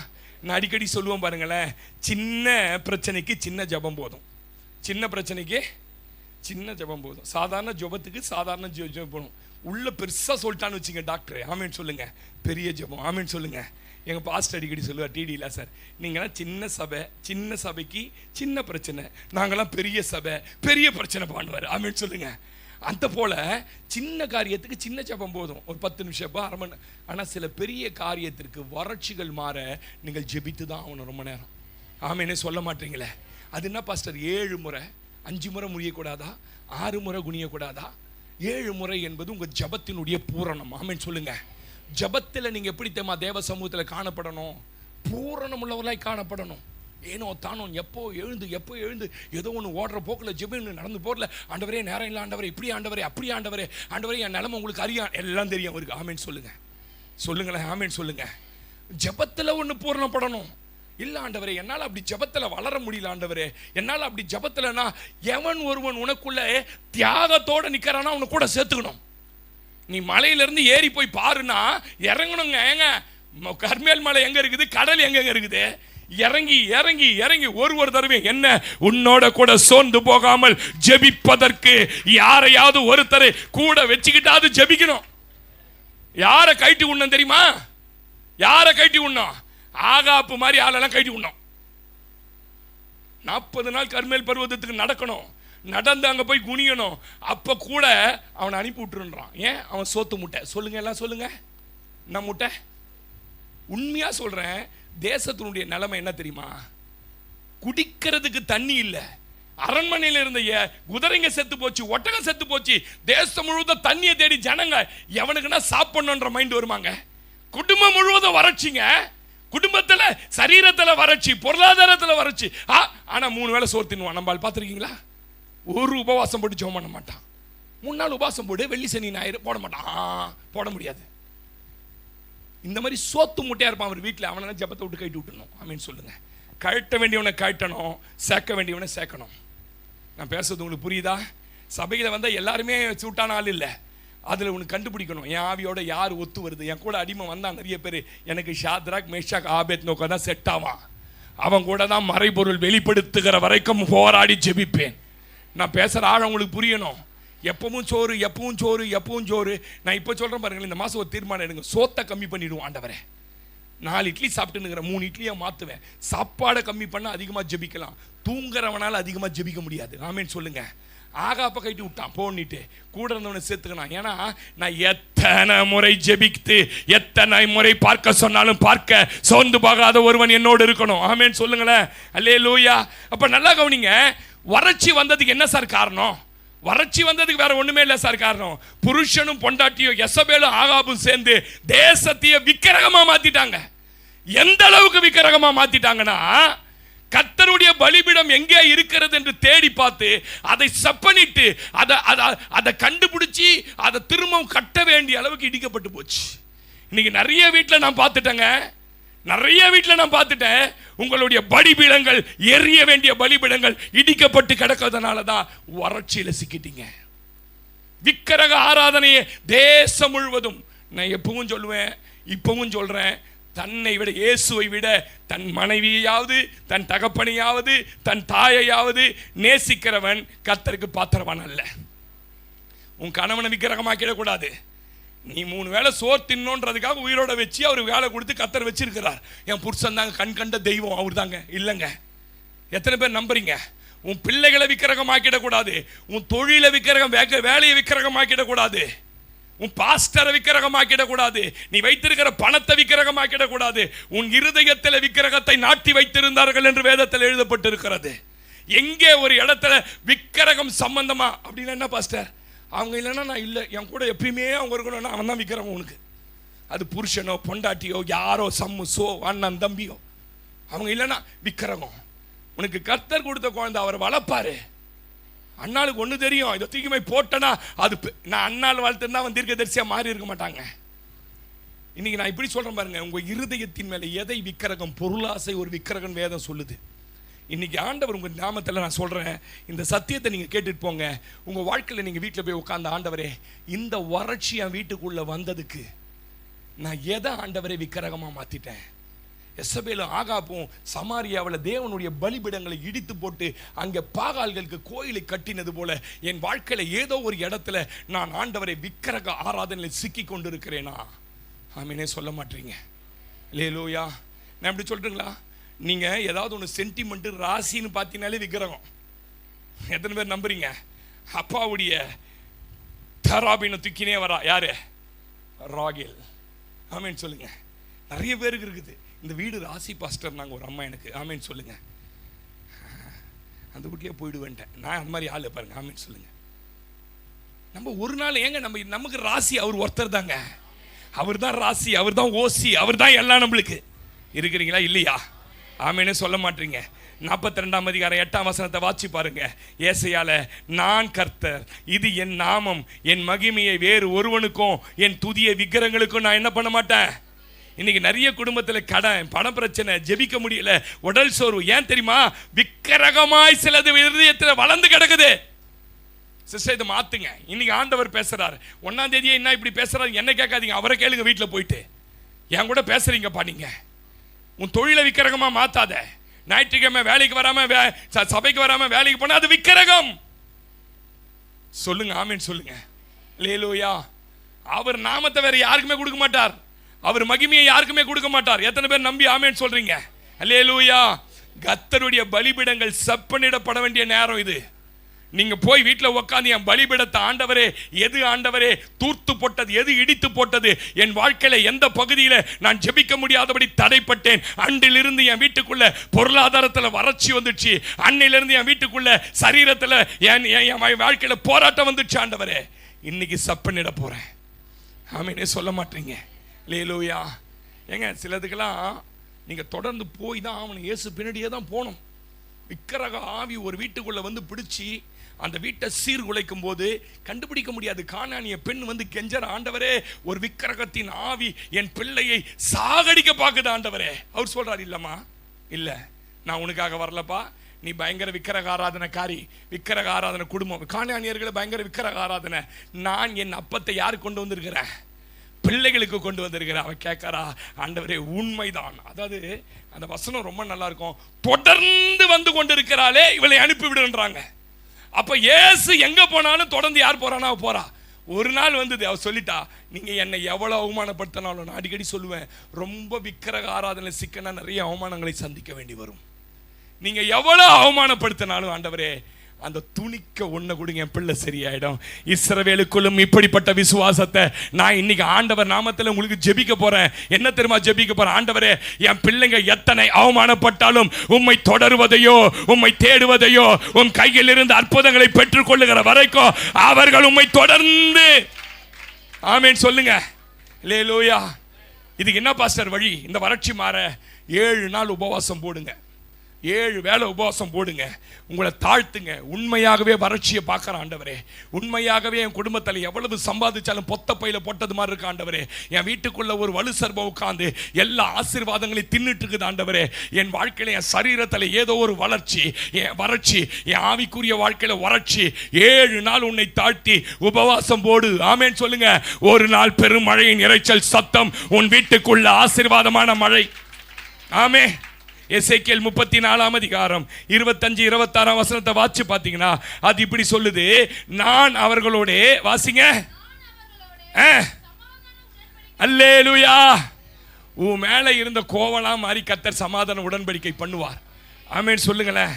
நான் அடிக்கடி சொல்லுவேன் பாருங்களேன், சின்ன பிரச்சனைக்கு சின்ன ஜெபம் போதும். சின்ன பிரச்சனைக்கு சின்ன ஜெபம் போதும். சாதாரண ஜெபத்துக்கு சாதாரண ஜெபம். உள்ள பெருசா சொல்லிட்டான்னு வச்சுங்க டாக்டர், ஆமீன் சொல்லுங்க, பெரிய ஜெபம். ஆமீன் சொல்லுங்க. எங்கள் பாஸ்டர் அடிக்கடி சொல்லுவார், டிடியில் சார், நீங்களாம் சின்ன சபை, சின்ன சபைக்கு சின்ன பிரச்சனை, நாங்களாம் பெரிய சபை, பெரிய பிரச்சனை பண்ணுவார். ஆமீன் சொல்லுங்க. அந்த போல சின்ன காரியத்துக்கு சின்ன ஜெபம் போதும், ஒரு 10 நிமிஷம் 1/2 மணி. ஆனால் சில பெரிய காரியத்திற்கு வறட்சிகள் மாற நீங்கள் ஜெபித்து தான் ஆகணும் ரொம்ப நேரம். ஆமீனே சொல்ல மாட்டீங்களே. அது என்ன பாஸ்டர் 7 முறை 5 முறை முடியக்கூடாதா? 6 முறை குனியக்கூடாதா? 7 முறை என்பது உங்கள் ஜபத்தினுடைய பூரணம். ஆமீன் சொல்லுங்க. ஜபத்தில் நீங்கள் எப்படி தெரியுமா தேவ சமூகத்தில் காணப்படணும்? பூரணம் உள்ளவர்களாய் காணப்படணும். ஏனோ தானோ எப்போ எழுந்து ஏதோ ஒன்று ஓடுற போக்கில் ஜெபம் நடந்து போகல. ஆண்டவரே நேரம் இல்லை, ஆண்டவரே இப்படி, ஆண்டவரே அப்படி, ஆண்டவரே என் நிலைமை உங்களுக்கு எல்லாம் தெரியும் அவருக்கு. ஆமீன் சொல்லுங்க. சொல்லுங்களேன். ஆமீன் சொல்லுங்க. ஜபத்தில் ஒன்று பூரணப்படணும். இல்ல ஆண்டவரே, என்னால் அப்படி ஜபத்துல வளர முடியல ஆண்டவரே, என்னால் அப்படி ஜபத்துலனா எவன் ஒருவன் உனக்குள்ள தியாகத்தோட நிக்கிறானா அவனை கூட சேர்த்துக்கணும். நீ மலையிலிருந்து ஏறி போய் பாருன்னா இறங்கணுங்க. ஏங்க கர்மேல் மலை எங்க இருக்குது, கடல் எங்க இருக்குது, இறங்கி இறங்கி இறங்கி ஒரு தடவை என்ன உன்னோட கூட சோர்ந்து போகாமல் ஜெபிப்பதற்கு யாரையாவது ஒருத்தரை கூட வச்சுக்கிட்டாவது ஜெபிக்கணும். யாரை கைட்டி உண்ணம் தெரியுமா? யாரை கைட்டி உண்ணோம்? ஆகாப்பு மாதிரி ஆளெல்லாம் கைட்டி உண்ணோம். 40 நாள் கர்மேல் பர்வதத்துக்கு நடக்கணும், நடந்து அங்க போய் குனியணும். அப்ப கூட அவனை அனுப்பி விட்டுருன்றான். ஏன்? அவன் சோத்து முட்டை. சொல்லுங்க, எல்லாம் சொல்லுங்க, என்ன முட்டை? உண்மையா சொல்றேன், தேசத்தினுடைய நிலைமை என்ன தெரியுமா? குடிக்கிறதுக்கு தண்ணி இல்லை. அரண்மனையில் இருந்த குதிரைங்க செத்து போச்சு, ஒட்டகம் செத்து போச்சு. தேசம் முழுவதும் தண்ணியை தேடி ஜனங்க எவனுக்குன்னா சாப்பிடணுன்ற மைண்ட் வருவாங்க. குடும்பம் முழுவதும் வறட்சிங்க. குடும்பத்தில் சரீரத்தில் வறட்சி, பொருளாதாரத்தில் வறட்சி. ஆனா 3 வேளை சோறு தின்னுவான். நம்மால் பார்த்துருக்கீங்களா? ஒரு உபவாசம் போட்டு ஜெபம் பண்ண மாட்டான். 3 நாள் உபவாசம் போட்டு வெள்ளி சனி ஞாயிறு போட மாட்டான். போட முடியாது. இந்த மாதிரி சோத்து முட்டையா இருப்பான் அவர் வீட்டில். அவனை ஜெபத்தை விட்டு கைட்டு விட்டுணும். ஆமீன் சொல்லுங்க. கழட்ட வேண்டியவனை கழட்டணும், சேர்க்க வேண்டியவனை சேர்க்கணும். நான் பேசுறது உங்களுக்கு புரியுதா? சபையில் வந்தால் எல்லாருமே சூட்டான ஆள் இல்லை. அதில் உனக்கு கண்டுபிடிக்கணும் என் ஆவியோட யார் ஒத்து வருது. என் கூட அடிமை வந்தான் நிறைய பேர், எனக்கு ஷாத்ராக் மேஷாக் ஆபேத்நேகோ தான் செட் ஆவான். அவன் கூட தான் மறைபொருள் வெளிப்படுத்துகிற வரைக்கும் போராடி ஜெபிப்பேன். நான் பேசுகிற ஆழம் உங்களுக்கு புரியணும். எப்பவும் சோறு, எப்பவும் சோறு, எப்பவும் சோறு. நான் இப்போ சொல்கிறேன் பாருங்கள், இந்த மாதம் ஒரு தீர்மானம் எடுங்க. சோத்தை கம்மி பண்ணிவிடுவோம். ஆண்டவரே, 4 இட்லி சாப்பிட்டுனுங்கிற 3 இட்லியை மாற்றுவேன். சாப்பாடை கம்மி பண்ணால் அதிகமாக ஜெபிக்கலாம். தூங்குறவனால் அதிகமாக ஜெபிக்க முடியாது. ஆமேன்னு சொல்லுங்க. ஆகாப்ப கைட்டு விட்டான் போனிட்டு, கூட இருந்தவனை சேர்த்துக்கணும். ஏன்னா நான் எத்தனை முறை ஜெபித்து எத்தனை முறை பார்க்க சொன்னாலும் பார்க்க சோர்ந்து போகாத ஒருவன் என்னோடு இருக்கணும். ஆமேன்னு சொல்லுங்களேன். அல்லேலூயா. அப்ப நல்லா கவனிங்க. வறட்சி வந்ததுக்கு என்ன சார் காரணம்? வறட்சி வந்ததுக்கு வேற ஒண்ணுமே இல்லை சார் காரணம். புருஷனும் பொண்டாட்டியும் எசபேலும் ஆகாபும் சேர்ந்து தேசத்தையே விக்கிரகமா மாத்திட்டாங்க. எந்த அளவுக்கு விக்கிரகமா மாத்திட்டாங்கன்னா, கர்த்தருடைய பலிபீடம் எங்கே இருக்கிறது என்று தேடி பார்த்து அதை செப்பனிட்டு அதை கண்டுபிடிச்சி அதை திரும்பவும் கட்ட வேண்டிய அளவுக்கு இடிக்கப்பட்டு போச்சு. இன்னைக்கு நிறைய வீட்டில் நான் பார்த்துட்டேங்க, நிறைய வீட்டில் நான் பார்த்துட்டேன். உங்களுடைய பலிபீடங்கள், எரிய வேண்டிய பலிபீடங்கள் இடிக்கப்பட்டு கிடக்கிறதுனால தான் வறட்சியில் சிக்கிட்டீங்க. விக்கிரக ஆராதனையே தேசம் முழுவதும். நான் எப்பவும் சொல்லுவேன், இப்பவும் சொல்றேன், தன்னை விட, இயேசுவை விட தன் மனைவியாவது தன் தகப்பனையாவது தன் தாயையாவது நேசிக்கிறவன் கர்த்தருக்கு பாத்திரவான் அல்ல. உன் கணவனை விக்கிரகமாக்கிடக்கூடாது. நீ 3 வேளை சோறு தின்னோன்றதுக்காக உயிரோட வச்சு அவர் வேலை கொடுத்து கர்த்தர் வச்சிருக்கிறார். என் புருஷன் தாங்க கண் கண்ட தெய்வம் அவர் தாங்க. இல்லைங்க. எத்தனை பேர் நம்புறீங்க? உன் பிள்ளைகளை விக்கிரகமாக்கிடக்கூடாது. உன் தொழிலை விக்கிரகம், வேலையை விக்கிரகமாக்கிடக்கூடாது. உன் பாஸ்டரை விக்கிரகமாக்கிடக்கூடாது. நீ வைத்திருக்கிற பணத்தை விக்கிரகமாக்கிடக்கூடாது. உன் இருதயத்தில் விக்கிரகத்தை நாட்டி வைத்திருந்தார்கள் என்று வேதத்தில் எழுதப்பட்டிருக்கிறது. எங்கே ஒரு இடத்துல விக்கிரகம் சம்பந்தமா அப்படின்னா என்ன பாஸ்டர், அவங்க இல்லைன்னா நான் இல்லை, என் கூட எப்பயுமே அவங்க இருக்கணும்னா அவன் தான் விக்கிரகம் உனக்கு. அது புருஷனோ பொண்டாட்டியோ யாரோ சம்மு சோ அண்ணன் தம்பியோ, அவங்க இல்லைன்னா விக்கிரகம். உனக்கு கர்த்தர் கொடுத்த குழந்தை அவர் வளர்ப்பாரு. அண்ணாளுக்கு ஒன்று தெரியும், இதை தூக்கி போய் போட்டேன்னா அது நான் அண்ணாள் வளர்த்துருந்தா அவன் தீர்க்கதரிசியாக மாறி இருக்க மாட்டாங்க. இன்னைக்கு நான் இப்படி சொல்கிறேன் பாருங்க, உங்கள் இருதயத்தின் மேலே எதை விக்கிரகம், பொருளாசை ஒரு விக்கிரகம் வேதம் சொல்லுது. இன்னைக்கு ஆண்டவர் உங்கள் நாமத்தில் நான் சொல்கிறேன், இந்த சத்தியத்தை நீங்கள் கேட்டுட்டு போங்க. உங்கள் வாழ்க்கையில் நீங்கள் வீட்டில் போய் உட்கார்ந்த, ஆண்டவரே இந்த வறட்சி என் வீட்டுக்குள்ளே வந்ததுக்கு நான் எதை ஆண்டவரே விக்கிரகமாக மாற்றிட்டேன்? எசபேலும் ஆகாப்பும் சமாரியாவில் தேவனுடைய பலிபீடங்களை இடித்து போட்டு அங்கே பாகால்களுக்கு கோயிலை கட்டினது போல என் வாழ்க்கையில் ஏதோ ஒரு இடத்துல நான் ஆண்டவரை விக்கிரக ஆராதனையில் சிக்கி கொண்டு இருக்கிறேனா? ஆமீனே சொல்ல மாட்டீங்க. அல்லேலூயா. நான் எப்படி சொல்றீங்களா? நீங்க ஏதாவது ஒன்று சென்டிமெண்ட் ராசின்னு பார்த்தீங்கனாலே விக்கிரகம். எத்தனை பேர் நம்புறீங்க? அப்பாவுடைய தராபின தூக்கினே வரா யாரு? ராகேல். ஆமீன் சொல்லுங்க. நிறைய பேருக்கு இருக்குது. இந்த வீடு ராசி பாஸ்டர் நாங்கள் ஒரு அம்மா எனக்கு. ஆமீன் சொல்லுங்க. அந்த வீட்லயே போயிடுவேன்ட்டேன் நான். அந்த மாதிரி ஆள் பாருங்க. ஆமீன் சொல்லுங்க. நம்ம ஒரு நாள் ஏங்க நமக்கு ராசி அவர் ஒருத்தர் தாங்க. அவர் தான் ராசி, அவர் தான் ஓசி, அவர் தான் எல்லாம் நம்மளுக்கு. இருக்கிறீங்களா இல்லையா? ஆமீனே சொல்ல மாட்டீங்க. 42ஆம் அதிகாரம் 8ஆம் வசனத்தை வாசி பாருங்க. ஏசாயால, நான் கர்த்தர், இது என் நாமம், என் மகிமையை வேறு ஒருவனுக்கும் என் துதிய விக்கிரங்களுக்கும் நான் என்ன பண்ண மாட்டேன். இன்னைக்கு நிறைய குடும்பத்தில் கடன், பண பிரச்சனை, ஜெபிக்க முடியல, உடல் சோர்வு. ஏன் தெரியுமா? விக்கிரகமாய் சிலது இதயத்தில் வளர்ந்து கிடக்குது. சிஸ்டர், இதை மாத்துங்க. இன்னைக்கு ஆண்டவர் பேசுறாரு. 1ஆம் தேதியே என்ன இப்படி பேசுறாரு என்ன கேட்காதீங்க, அவரை கேளுங்க. வீட்டில் போயிட்டு என் கூட பேசுறீங்கப்பா, நீங்க உன் தொழிலை விக்கிரகமா மாத்தாத. ஞாயிற்றுக்கிழமை வேலைக்கு வராம சபைக்கு வராம வேலைக்கு போனா அது விக்கிரகம். சொல்லுங்க ஆமீன் சொல்லுங்க. அல்லேலூயா. அவர் நாமத்தை வேற யாருக்குமே கொடுக்க மாட்டார். அவர் மகிமையை யாருக்குமே கொடுக்க மாட்டார். எத்தனை பேர் நம்பி ஆமீன் சொல்றீங்க? அல்லேலூயா. கர்த்தருடைய பலிபீடங்கள் செப்பனிடப்பட வேண்டிய நேரம் இது. நீங்க போய் வீட்டில் உட்காந்து என் பலிபீடத்தை ஆண்டவரே, எது ஆண்டவரே தூர்த்து போட்டது, எது இடித்து போட்டது, என் வாழ்க்கையில எந்த பகுதியில் நான் ஜெபிக்க முடியாதபடி தடைப்பட்டேன், அன்றிலிருந்து என் வீட்டுக்குள்ள பொருளாதாரத்தில் வறட்சி வந்துச்சு, அன்னிலிருந்து என் வீட்டுக்குள்ள சரீரத்தில் என் வாழ்க்கையில போராட்டம் வந்துச்சு, ஆண்டவரே இன்னைக்கு சப்பனிட போறேன். ஆமீனே சொல்ல மாட்டீங்க. அல்லேலூயா. ஏங்க சிலதுக்கெல்லாம் நீங்க தொடர்ந்து போய் தான் அவனை இயேசு பின்னாடியே தான் போகணும். விக்கிரக ஆவி ஒரு வீட்டுக்குள்ள வந்து பிடிச்சி அந்த வீட்டை சீர்குலைக்கும் போது கண்டுபிடிக்க முடியாது. கானானிய பெண் வந்து கெஞ்சற, ஆண்டவரே ஒரு விக்கிரகத்தின் ஆவி என் பிள்ளையை சாகடிக்க பார்க்குது ஆண்டவரே. அவர் சொல்றாரு, இல்லம்மா இல்ல, நான் உனக்காக வரலப்பா, நீ பயங்கர விக்கிரக ஆராதனைக்காரி, விக்கிரக ஆராதனை குடும்பம், கானானியர்களை பயங்கர விக்கிரக ஆராதனை. நான் என் அப்பத்தை யாருக்கு கொண்டு வந்திருக்கிறேன்? பிள்ளைகளுக்கு கொண்டு வந்திருக்கிற. அவன் கேட்கறா, ஆண்டவரே உண்மைதான். அதாவது அந்த வசனம் ரொம்ப நல்லா இருக்கும். தொடர்ந்து வந்து கொண்டிருக்கிறாளே, இவளை அனுப்பிவிடுன்றாங்க. அப்ப இயேசு எங்க போனாலும் தொடர்ந்து யார் போறானா போறா. ஒரு நாள் வந்தது, அவ சொல்லிட்டா, நீங்க என்னை எவ்வளவு அவமானப்படுத்தினாலும், நான் அடிக்கடி சொல்லுவேன், ரொம்ப விக்கிரக ஆராதனை சிக்கனா நிறைய அவமானங்களை சந்திக்க வேண்டி வரும். நீங்க எவ்வளவு அவமானப்படுத்தினாலும் ஆண்டவரே அந்த துணிக்க ஒண்ணு கொடுங்க, என் பிள்ளை சரியாயிடும். இஸ்ரவேலுக்குள்ளும் இப்படிப்பட்ட விசுவாசத்தை நான் இன்னைக்கு ஆண்டவர் நாமத்தில் உங்களுக்கு ஜெபிக்க போறேன். என்ன தெரியுமா ஜெபிக்க போறேன்? ஆண்டவரே, என் பிள்ளைங்க எத்தனை அவமானப்பட்டாலும் உம்மை தொடருவதையோ, உம்மை தேடுவதையோ, உன் கையில் இருந்து அற்புதங்களை பெற்றுக் கொள்ளுகிற வரைக்கும் அவர்கள் உம்மை தொடர்ந்து. ஆமீன் சொல்லுங்க. அல்லேலூயா. இதுக்கு என்ன பாஸ்டர் வழி? இந்த வறட்சி மாற 7 நாள் உபவாசம் போடுங்க. 7 வேளை உபவாசம் போடுங்க. உங்களை தாழ்த்துங்க. உண்மையாகவே வறட்சியை பார்க்குற ஆண்டவரே, உண்மையாகவே என் குடும்பத்தில் எவ்வளவு சம்பாதிச்சாலும் பொத்த பையில போட்டது மாதிரி இருக்கு ஆண்டவரே. என் வீட்டுக்குள்ள ஒரு வலு சர்பம் உட்காந்து எல்லா ஆசீர்வாதங்களையும் தின்னுட்டு இருக்குது ஆண்டவரே. என் வாழ்க்கையில, என் சரீரத்தில் ஏதோ ஒரு வளர்ச்சி, என் வறட்சி, என் ஆவிக்குரிய வாழ்க்கையில வறட்சி. 7 நாள் உன்னை தாழ்த்தி உபவாசம் போடு. ஆமேன் சொல்லுங்க. ஒரு நாள் பெரும் மழையின் இரைச்சல் சத்தம், உன் வீட்டுக்குள்ள ஆசீர்வாதமான மழை. ஆமே. எசேக்கியேல் 34ஆம் அதிகாரம் 25-26 வசனத்தை வாசி பார்த்தீங்கன்னா அது இப்படி சொல்லுது. நான் அவர்களோட, வாசிங்க, அல்லேலூயா. உன் மேல இருந்த கோவலாம் மாறி கர்த்தர் சமாதான உடன்படிக்கை பண்ணுவார். ஆமென் சொல்லுங்களேன்.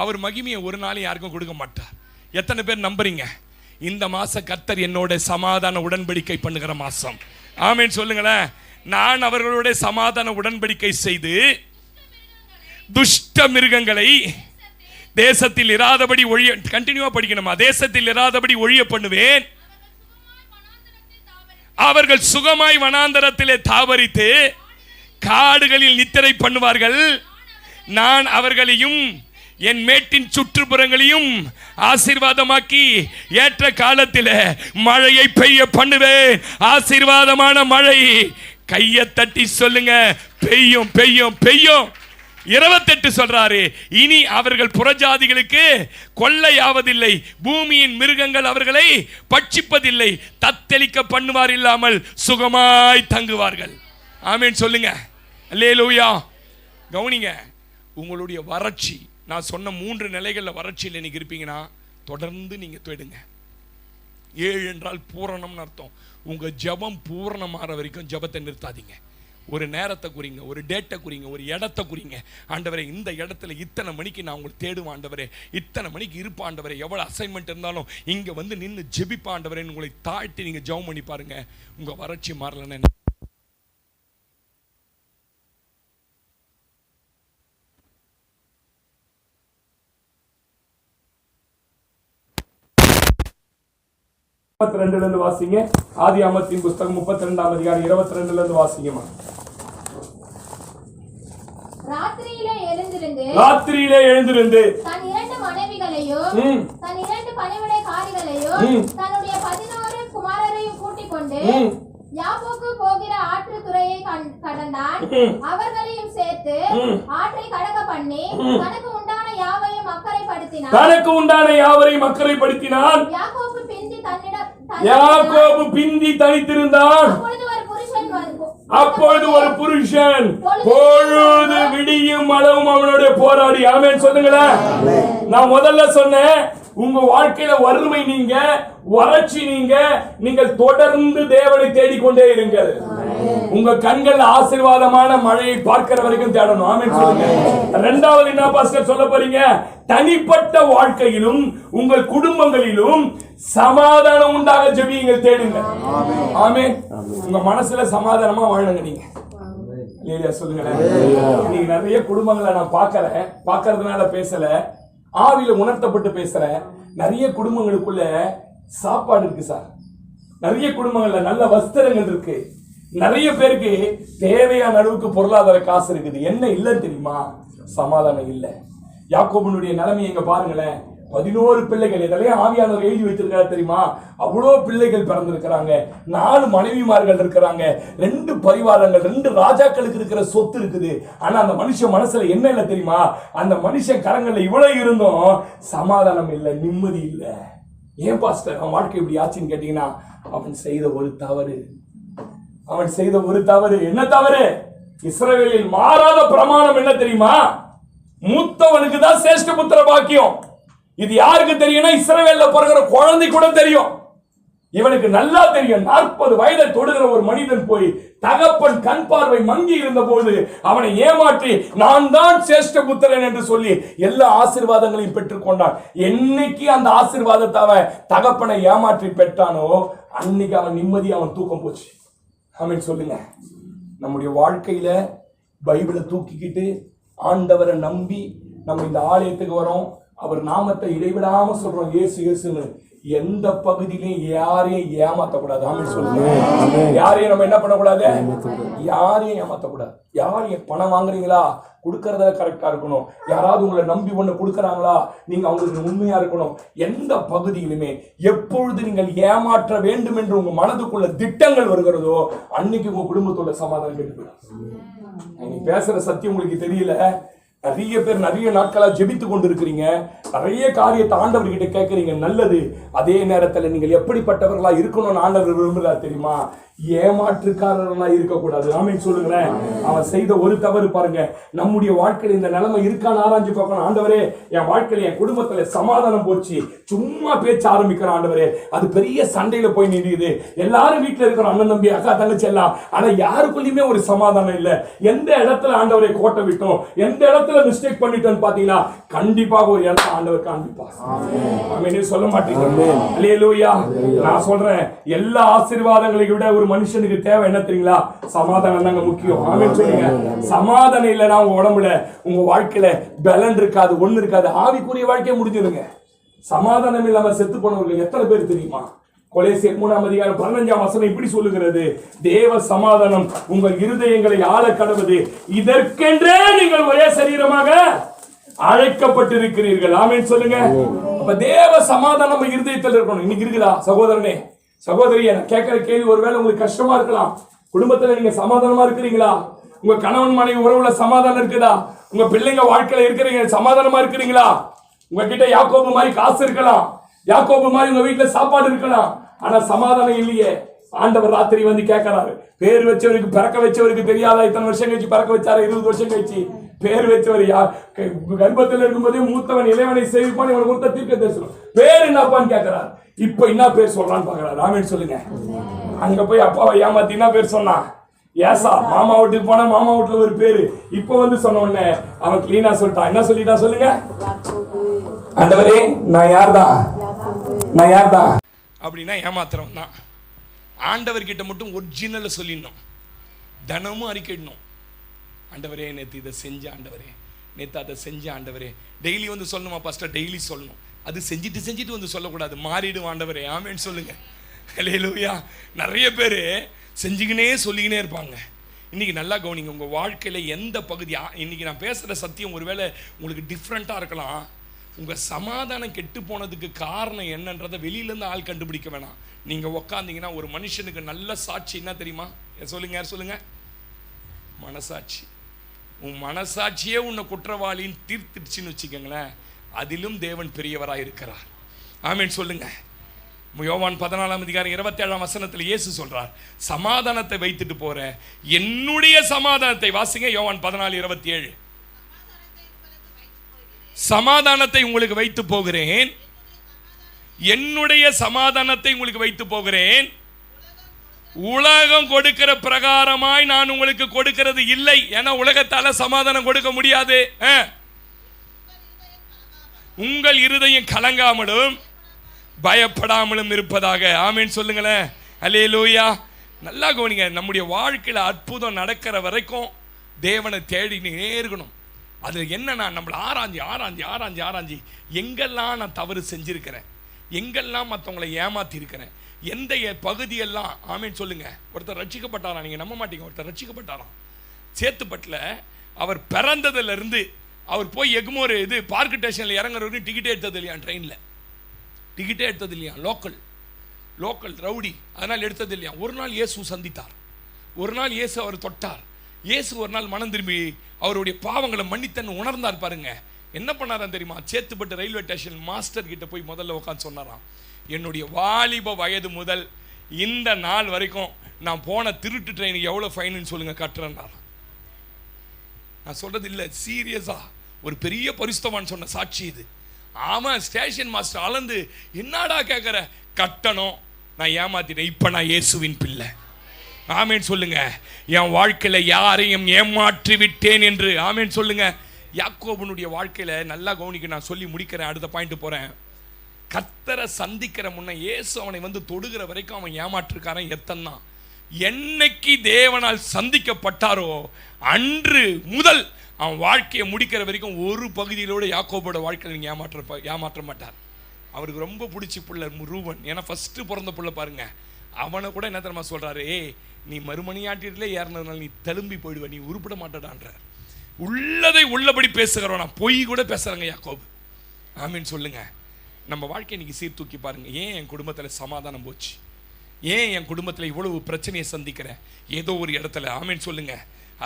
அவர் மகிமையை ஒரு நாள் யாருக்கும் கொடுக்க மாட்டார். எத்தனை பேர் நம்புறீங்க? இந்த மாசம் கர்த்தர் என்னோட சமாதான உடன்படிக்கை பண்ணுகிற மாசம். ஆமென் சொல்லுங்களேன். நான் அவர்களோட சமாதான உடன்படிக்கை செய்து துஷ்ட மிருகங்களை தேசத்தில் இராதபடி ஒழிய, கண்டினியூவா படிக்கணுமா? தேசத்தில் இராதபடி ஒழிய பண்ணுவேன். அவர்கள் சுகமாய் வனாந்தரத்திலே தாவரித்து காடுகளில் நித்திரை பண்ணுவார்கள். நான் அவர்களையும் என் மேட்டின் சுற்றுப்புறங்களையும் ஆசீர்வாதமாக்கி ஏற்ற காலத்தில் மழையை பெய்ய பண்ணுவேன். ஆசீர்வாதமான மழை. கையை தட்டி சொல்லுங்க, பெய்யும் பெய்யும் பெய்யும். 28 சொல்றாரு, இனி அவர்கள் புறஜாதிகளுக்கு கொள்ளையாவதில்லை, பூமியின் மிருகங்கள் அவர்களை பட்சிப்பதில்லை, தத்தளிக்க பண்ணுவார் இல்லாமல் சுகமாய் தங்குவார்கள். ஆமீன் சொல்லுங்க. அல்லேலூயா. கவனிங்க, உங்களுடைய வறட்சி, நான் சொன்ன 3 நிலைகளில் வறட்சியில் நீங்க இருப்பீங்கன்னா தொடர்ந்து நீங்க தேடுங்க. 7 என்றால் பூரணம்னு அர்த்தம். உங்க ஜெபம் பூரணமாற வரைக்கும் ஜெபத்தை நிறுத்தாதீங்க. ஒரு நேரத்தை குறிங்க, ஒரு டேட்டை குறிங்க, ஒரு இடத்தை குறிங்க. ஆண்டவரே, இந்த இடத்துல இத்தனை மணிக்கு நான் உங்களை தேடுவேன் ஆண்டவரே, இத்தனை மணிக்கு இருப்பா ஆண்டவரே, எவ்வளோ அசைன்மெண்ட் இருந்தாலும் இங்கே வந்து நின்று ஜெபிப்பா ஆண்டவரே. உங்களை தாழ்த்தி நீங்கள் ஜெபம் பண்ணி பாருங்க. உங்கள் வறட்சி மாறலன்னு வாசிங்க. ஆதியாகமத்தின் புஸ்தகம் 32ஆம் அதிகாரம் 22 வாசிங்கம்மா. ராத்திரியிலே எழுந்திருந்து தன் 2 மனைவிகளையும் தன் 2 பணிவிடைக்காரிகளையும் தன்னுடைய 11 குமாரரையும் கூட்டிக் கொண்டு யாக்கோபு போகிற ஆற்று துறையை கடந்தான். அவர்களையும் சேர்த்து ஆற்றை கடக்க பண்ணி தனக்கு உண்டான யாவையும் அக்கறைப்படுத்தினான். யாக்கோபு பிந்தி தனித்திருந்தான். அப்பொழுது ஒரு புருஷன் பொழுது விடியும் அளவும் அவனுடைய போராடி. ஆமென் சொல்லுங்களேன். நான் முதல்ல சொன்னேன், உங்க வாழ்க்கையில வறுமை நீங்க, வறட்சி நீங்க, நீங்கள் தொடர்ந்து தேவனை தேடிக்கொண்டே இருங்கள். உங்க கண்கள் ஆசீர்வாதமான மழையை பார்க்கிற வரைக்கும் தேடணும். ஆமென் சொல்லுங்க. இரண்டாவது என்ன பாஸ்டர் சொல்ல போறீங்க? தனிப்பட்ட வாழ்க்கையிலும் உங்கள் குடும்பங்களிலும் சமாதானம் உண்டாக ஜெபியுங்கள், தேடுங்க. ஆமென். உங்க மனசுல சமாதானமா வாழணுங்க நீங்க. இல்லையா சொல்லுங்களேன். நீங்க நிறைய குடும்பங்களை நான் பார்க்கறதுனால பேசல, ஆவியில உணர்த்தப்பட்டு பேசுறேன். நிறைய குடும்பங்களுக்குள்ள சாப்பாடு இருக்கு சார், நிறைய குடும்பங்கள்ல நல்ல வஸ்திரங்கள் இருக்கு, நிறைய பேருக்கு தேவையான அளவுக்கு பொருளாதார காசு இருக்குது. என்ன இல்லைன்னு தெரியுமா? சமாதானம் இல்லை. யாக்கோபுனுடைய நிலைமை எங்க பாருங்களேன். 11 பிள்ளைகள், இதெல்லாம் ஆவியானவர் எழுதி வைத்திருக்காரு தெரியுமா? அவ்வளோ பிள்ளைகள் பிறந்திருக்கிறாங்க, 4 மனைவிமார்கள் இருக்கிறாங்க, 2 பரிவாரங்கள், 2 ராஜாக்களுக்கு இருக்கிற சொத்து இருக்குது. ஆனா அந்த மனுஷன் மனசுல என்ன இல்லை தெரியுமா? அந்த மனுஷன் கரங்கள்ல இவ்வளவு இருந்தும் சமாதானம் இல்லை, நிம்மதி இல்லை. ஏன் பாஸ்டர் அவன் வாழ்க்கை இப்படி ஆச்சுன்னு கேட்டீங்கன்னா, அவன் செய்த ஒரு தவறு. என்ன தவறு? இஸ்ரவேலில் மாறாத பிரமாணம் என்ன தெரியுமா? மூத்தவனுக்கு தான் சிரேஷ்ட புத்திர பாக்கியம். இது யாருக்கு தெரியும்னா, இஸ்ரவேல்ல பிறகுற குழந்தை கூட தெரியும். இவனுக்கு நல்லா தெரியும். 40 வயதை தொடுகிற ஒரு மனிதன் போய் தகப்பன் கண் பார்வை மங்கி இருந்த போது அவனை ஏமாற்றி நான் தான் சிரேஷ்ட புத்திரன் என்று சொல்லி எல்லா ஆசீர்வாதங்களையும் பெற்றுக் கொண்டான். என்னைக்கு அந்த ஆசீர்வாதத்தை அவன் தகப்பனை ஏமாற்றி பெற்றானோ அன்னைக்கு அவன் நிம்மதி, அவன் தூக்கம் போச்சு. ஆமென் சொல்லுங்க. நம்முடைய வாழ்க்கையில பைபிளை தூக்கிக்கிட்டு ஆண்டவரை நம்பி நம்ம இந்த ஆலயத்துக்கு வரோம், அவர் நாமத்தை இடைவிடாம சொல்றோம், இயேசு இயேசுன்னு. எந்த பகுதியிலையும் யாரையும் ஏமாத்தக்கூடாது. ஆமென் சொல்லுங்க. யாரையும் நம்ம என்ன பண்ணக்கூடாது? யாரையும் ஏமாத்தக்கூடாது. யாரையும் பணம் வாங்குறீங்களா, கொடுக்கறத கரெக்டா இருக்கணும். யாராவது உங்களை நம்பி ஒண்ணு கொடுக்கறாங்களா, நீங்க அவங்களுக்கு உண்மையா இருக்கணும். எந்த பகுதியிலுமே எப்பொழுது நீங்கள் ஏமாற்ற வேண்டும் என்று உங்க மனதுக்குள்ள திட்டங்கள் வருகிறதோ அன்னைக்கு உங்க குடும்பத்தோட சமாதானம் கெட்டு. நீ பேசுற சத்தியம் உங்களுக்கு தெரியல. நிறைய பேர் நிறைய நாட்களா ஜெபித்து கொண்டு இருக்கிறீங்க, நிறைய காரியத்தை ஆண்டவர்கிட்ட கேட்கறீங்க, நல்லது. அதே நேரத்தில் நீங்கள் எப்படிப்பட்டவர்களா இருக்கணும்னு ஆண்டவர் விரும்புகிறார் தெரியுமா? ஏமாற்றுக்காரர்களா இருக்கக்கூடாது. ஆமென் சொல்லுங்களேன். அவன் செய்த ஒரு தவறு பாருங்க. நம்முடைய வாழ்க்கையில் இந்த நிலைமை இருக்கான்னு ஆராய்ச்சி பார்க்கணும். ஆண்டவரே, என் வாழ்க்கையில என் குடும்பத்துல சமாதானம் போச்சு, சும்மா பேச்ச ஆரம்பிக்கிற ஆண்டவரே, அது பெரிய சண்டையில போய் நிற்குது. எல்லாரும் வீட்டுல இருக்கிற அண்ணன் தம்பி அக்கா தங்கச்சி எல்லாம், ஆனா யாருக்குள்ளயுமே ஒரு சமாதானம் இல்லை. எந்த இடத்துல ஆண்டவரை கோட்டை விட்டோம், எந்த இடத்துல மிஸ்டேக் பண்ணிட்டோம்னு பாத்தீங்கன்னா கண்டிப்பாக ஒரு இடத்துல ஆண்டவர் காண்பிப்பார். ஆமென் சொல்ல மாட்டீங்க? அல்லேலூயா. நான் சொல்றேன், எல்லா ஆசீர்வாதங்களை விட ஒரு மனுஷனுக்கு தேவை என்ன தெரியுங்களா? சமாதானம் தாங்க முக்கியம். ஆமென் சொல்லுங்க. சமாதானம் இல்லைன்னா உங்க உடம்புல, உங்க வாழ்க்கையில பலன் இருக்காது, ஒண்ணு இருக்காது. ஆவிக்குரிய வாழ்க்கையை முடிஞ்சிருங்க. சமாதானம் இல்லாம செத்து போனவர்கள் எத்தனை பேர் தெரியுமா? கொலோசியர் 3:15 இப்படி சொல்லுகிறது, தேவ சமாதானம் உங்கள் இருதயங்களை ஆள கடவுது, இதற்கென்றே நீங்கள் ஒரே சரீரமாக அழைக்கப்பட்டிருக்கிறீர்கள். ஆமென் சொல்லுங்க. அப்ப தேவ சமாதானம் நம்ம இருதயத்தில் இருக்கணும். இன்னைக்கு இருக்குதா சகோதரனே, சகோதரி? எனக்கு கேட்கிற கேள்வி, ஒருவேளை உங்களுக்கு கஷ்டமா இருக்கலாம். குடும்பத்துல நீங்க சமாதானமா இருக்கிறீங்களா? உங்க கணவன் மனைவி உறவுல சமாதானம் இருக்குதா? உங்க பிள்ளைங்க வாழ்க்கையில இருக்கிறீங்க, சமாதானமா இருக்கிறீங்களா? உங்ககிட்ட யாக்கோபு மாதிரி காசு இருக்கலாம், யாக்கோபு மாதிரி உங்க வீட்டுல சாப்பாடு இருக்கலாம், ஆனா சமாதானம் இல்லையே. ஆண்டவர் ராத்திரி வந்து கேட்கிறாரு, பேர் வச்சவருக்கு பிறக்க வச்சவருக்கு தெரியாதா? இத்தனை வருஷம் கழிச்சு பிறக்க வச்சாரு, 20 வருஷம் கழிச்சு. பேர் வச்சவர் யார்? கர்ப்பத்தில் இருக்கும்போதே மூத்தவன் இளைவனை சேவிப்பான், இவனை கொடுத்த தீர்க்க தரிசனம். பேர் என்னப்பான்னு கேட்கிறார். இப்ப என்ன பேர் சொல்றான்னு பாக்குறாரு. ஆமென் சொல்லுங்க. அங்க போய் அப்பாவை ஏமாத்தி என்ன பேர் சொன்னா? ஏசா. மாமா வீட்டுக்கு போனா மாமா வீட்டுல ஒரு பேரு. இப்ப வந்து சொன்ன உடனே அவன் கிளீனா சொல்லிட்டான். என்ன சொல்லிட்டான் சொல்லுங்க? ஆண்டவரே, நான் யார்தான் அப்படின்னா ஏமாத்துறோம் தான். ஆண்டவர்கிட்ட மட்டும் ஒரிஜினலை சொல்லிடணும், தினமும் அறிக்கையிடணும். ஆண்டவரே, நேற்று இதை செஞ்ச ஆண்டவரே, நேற்று அதை செஞ்ச ஆண்டவரே. டெய்லி வந்து சொல்லணுமா பாஸ்டர்? டெய்லி சொல்லணும். அது செஞ்சுட்டு வந்து சொல்லக்கூடாது, மாறிடும் ஆண்டவரே. ஆமென் சொல்லுங்க. அல்லேலூயா. நிறைய பேர் செஞ்சுக்கினே சொல்லிக்கினே இருப்பாங்க. இன்னைக்கு நல்லா கவனிங்க, உங்கள் வாழ்க்கையில் எந்த பகுதி, இன்னைக்கு நான் பேசுகிற சத்தியம் ஒருவேளை உங்களுக்கு டிஃப்ரெண்ட்டாக இருக்கலாம். உங்கள் சமாதானம் கெட்டு போனதுக்கு காரணம் என்னன்றதை வெளியிலேருந்து ஆள் கண்டுபிடிக்க வேணாம். நீங்கள் உக்காந்தீங்கன்னா ஒரு மனுஷனுக்கு நல்ல சாட்சி என்ன தெரியுமா? யார் சொல்லுங்க? மனசாட்சி. உன் மனசாட்சியே உன்னை குற்றவாளின்னு தீர்த்துடுச்சுன்னு வச்சுக்கோங்களேன், அதிலும் தேவன் பெரியவராக இருக்கிறார். ஆமீன் சொல்லுங்க. யோவான் 14:27 இயேசு சொல்றார், சமாதானத்தை வைத்துட்டு போற என்னுடைய சமாதானத்தை, வாசிங்க யோவான் 14:27, சமாதானத்தை உங்களுக்கு வைத்து போகிறேன், என்னுடைய சமாதானத்தை உங்களுக்கு வைத்து போகிறேன், உலகம் கொடுக்கிற பிரகாரமாய் நான் உங்களுக்கு கொடுக்கிறது இல்லை. ஏன்னா உலகத்தால சமாதானம் கொடுக்க முடியாது. உங்கள் இருதயம் கலங்காமலும் பயப்படாமலும் இருப்பதாக. ஆமீன் சொல்லுங்களேன். அல்லேலூயா. நல்லா கவனிங்க, நம்முடைய வாழ்க்கையில் அற்புதம் நடக்கிற வரைக்கும் தேவனை தேடினே இருக்கணும். அது என்னன்னா, நம்மளை ஆராய்ஞ்சி ஆராய்ஞ்சி ஆராய்ஞ்சி ஆராய்ஞ்சி எங்கெல்லாம் நான் தவறு செஞ்சிருக்கிறேன், எங்கெல்லாம் மற்றவங்களை ஏமாத்தி இருக்கிறேன், எந்த பகுதியெல்லாம். ஆமீன் சொல்லுங்க. ஒருத்தர் ரட்சிக்கப்பட்டாராம், நீங்க நம்ப மாட்டீங்க. ஒருத்தர் ரட்சிக்கப்பட்டாராம் சேத்துப்பட்டில். அவர் பிறந்ததுல இருந்து அவர் போய் எக்மோர் பார்க் ஸ்டேஷன்ல இறங்குறவருக்கு டிக்கெட்டே எடுத்தது இல்லையா, ட்ரெயின்ல டிக்கெட்டே எடுத்தது இல்லையா, லோக்கல் ரவுடி, அதனால் எடுத்தது இல்லையா. ஒரு நாள் இயேசு சந்தித்தார், ஒரு நாள் இயேசு அவர் தொட்டார். இயேசு ஒரு நாள் மனம் திரும்பி அவருடைய பாவங்களை மன்னித்தன்னு உணர்ந்தார். பாருங்க என்ன பண்ணாராம் தெரியுமா? சேத்துப்பட்டு ரயில்வே ஸ்டேஷன் மாஸ்டர் கிட்ட போய் முதல்ல உட்காந்து சொன்னாராம், என்னுடைய வாலிப வயது முதல் இந்த நாள் வரைக்கும் நான் போன திருட்டு ட்ரெயினுக்கு எவ்வளோ ஃபைனுன்னு சொல்லுங்க கட்டுறேன்னாராம். நான் சொல்றது இல்லை, சீரியஸா ஒரு பெரிய பரிசுத்தவான் சொன்ன சாட்சி இது. ஆமா, ஸ்டேஷன் மாஸ்டர் அளந்து, என்னடா கேட்குற? கட்டணும், நான் ஏமாத்திட்டேன், இப்போ நான் இயேசுவின் பிள்ளை. ஆமேன் சொல்லுங்க. என் வாழ்க்கையில் யாரையும் ஏமாற்றி விட்டேன் என்று. ஆமேன் சொல்லுங்க. யாக்கோபனுடைய வாழ்க்கையில் நல்லா கவனிக்க, நான் சொல்லி முடிக்கிறேன், அடுத்த பாயிண்ட் போகிறேன். கர்த்தரை சந்திக்கிற முன்ன இயேசு அவனை வந்து தொடுகிற வரைக்கும் அவன் ஏமாற்றிருக்காரன். எத்தனை என்னைக்கு தேவனால் சந்திக்கப்பட்டாரோ அன்று முதல் அவன் வாழ்க்கையை முடிக்கிற வரைக்கும் ஒரு பகுதியிலோட யாக்கோபோட வாழ்க்கையில் நீங்கள் ஏமாற்ற மாட்டார். அவருக்கு ரொம்ப பிடிச்சி பிள்ளை ரூபன். ஏன்னா ஃபஸ்ட்டு பிறந்த பிள்ளை பாருங்க. அவனை கூட என்ன தெரியுமா சொல்கிறாரு, நீ மறுமணியாட்டிலே ஏறினதுனால நீ தழும்பி போயிடுவ, நீ உருப்பிட மாட்டடான்றார். உள்ளதை உள்ளபடி பேசுகிறவன், நான் பொய் கூட பேசுகிறேங்க யாக்கோபு. ஆமீன் சொல்லுங்க. நம்ம வாழ்க்கை இன்னைக்கு சீர்தூக்கி பாருங்க. ஏன் என் குடும்பத்தில் சமாதானம் போச்சு? ஏன் என் குடும்பத்தில் இவ்வளவு பிரச்சனையை சந்திக்கிறேன்? ஏதோ ஒரு இடத்துல. ஆமீன் சொல்லுங்க.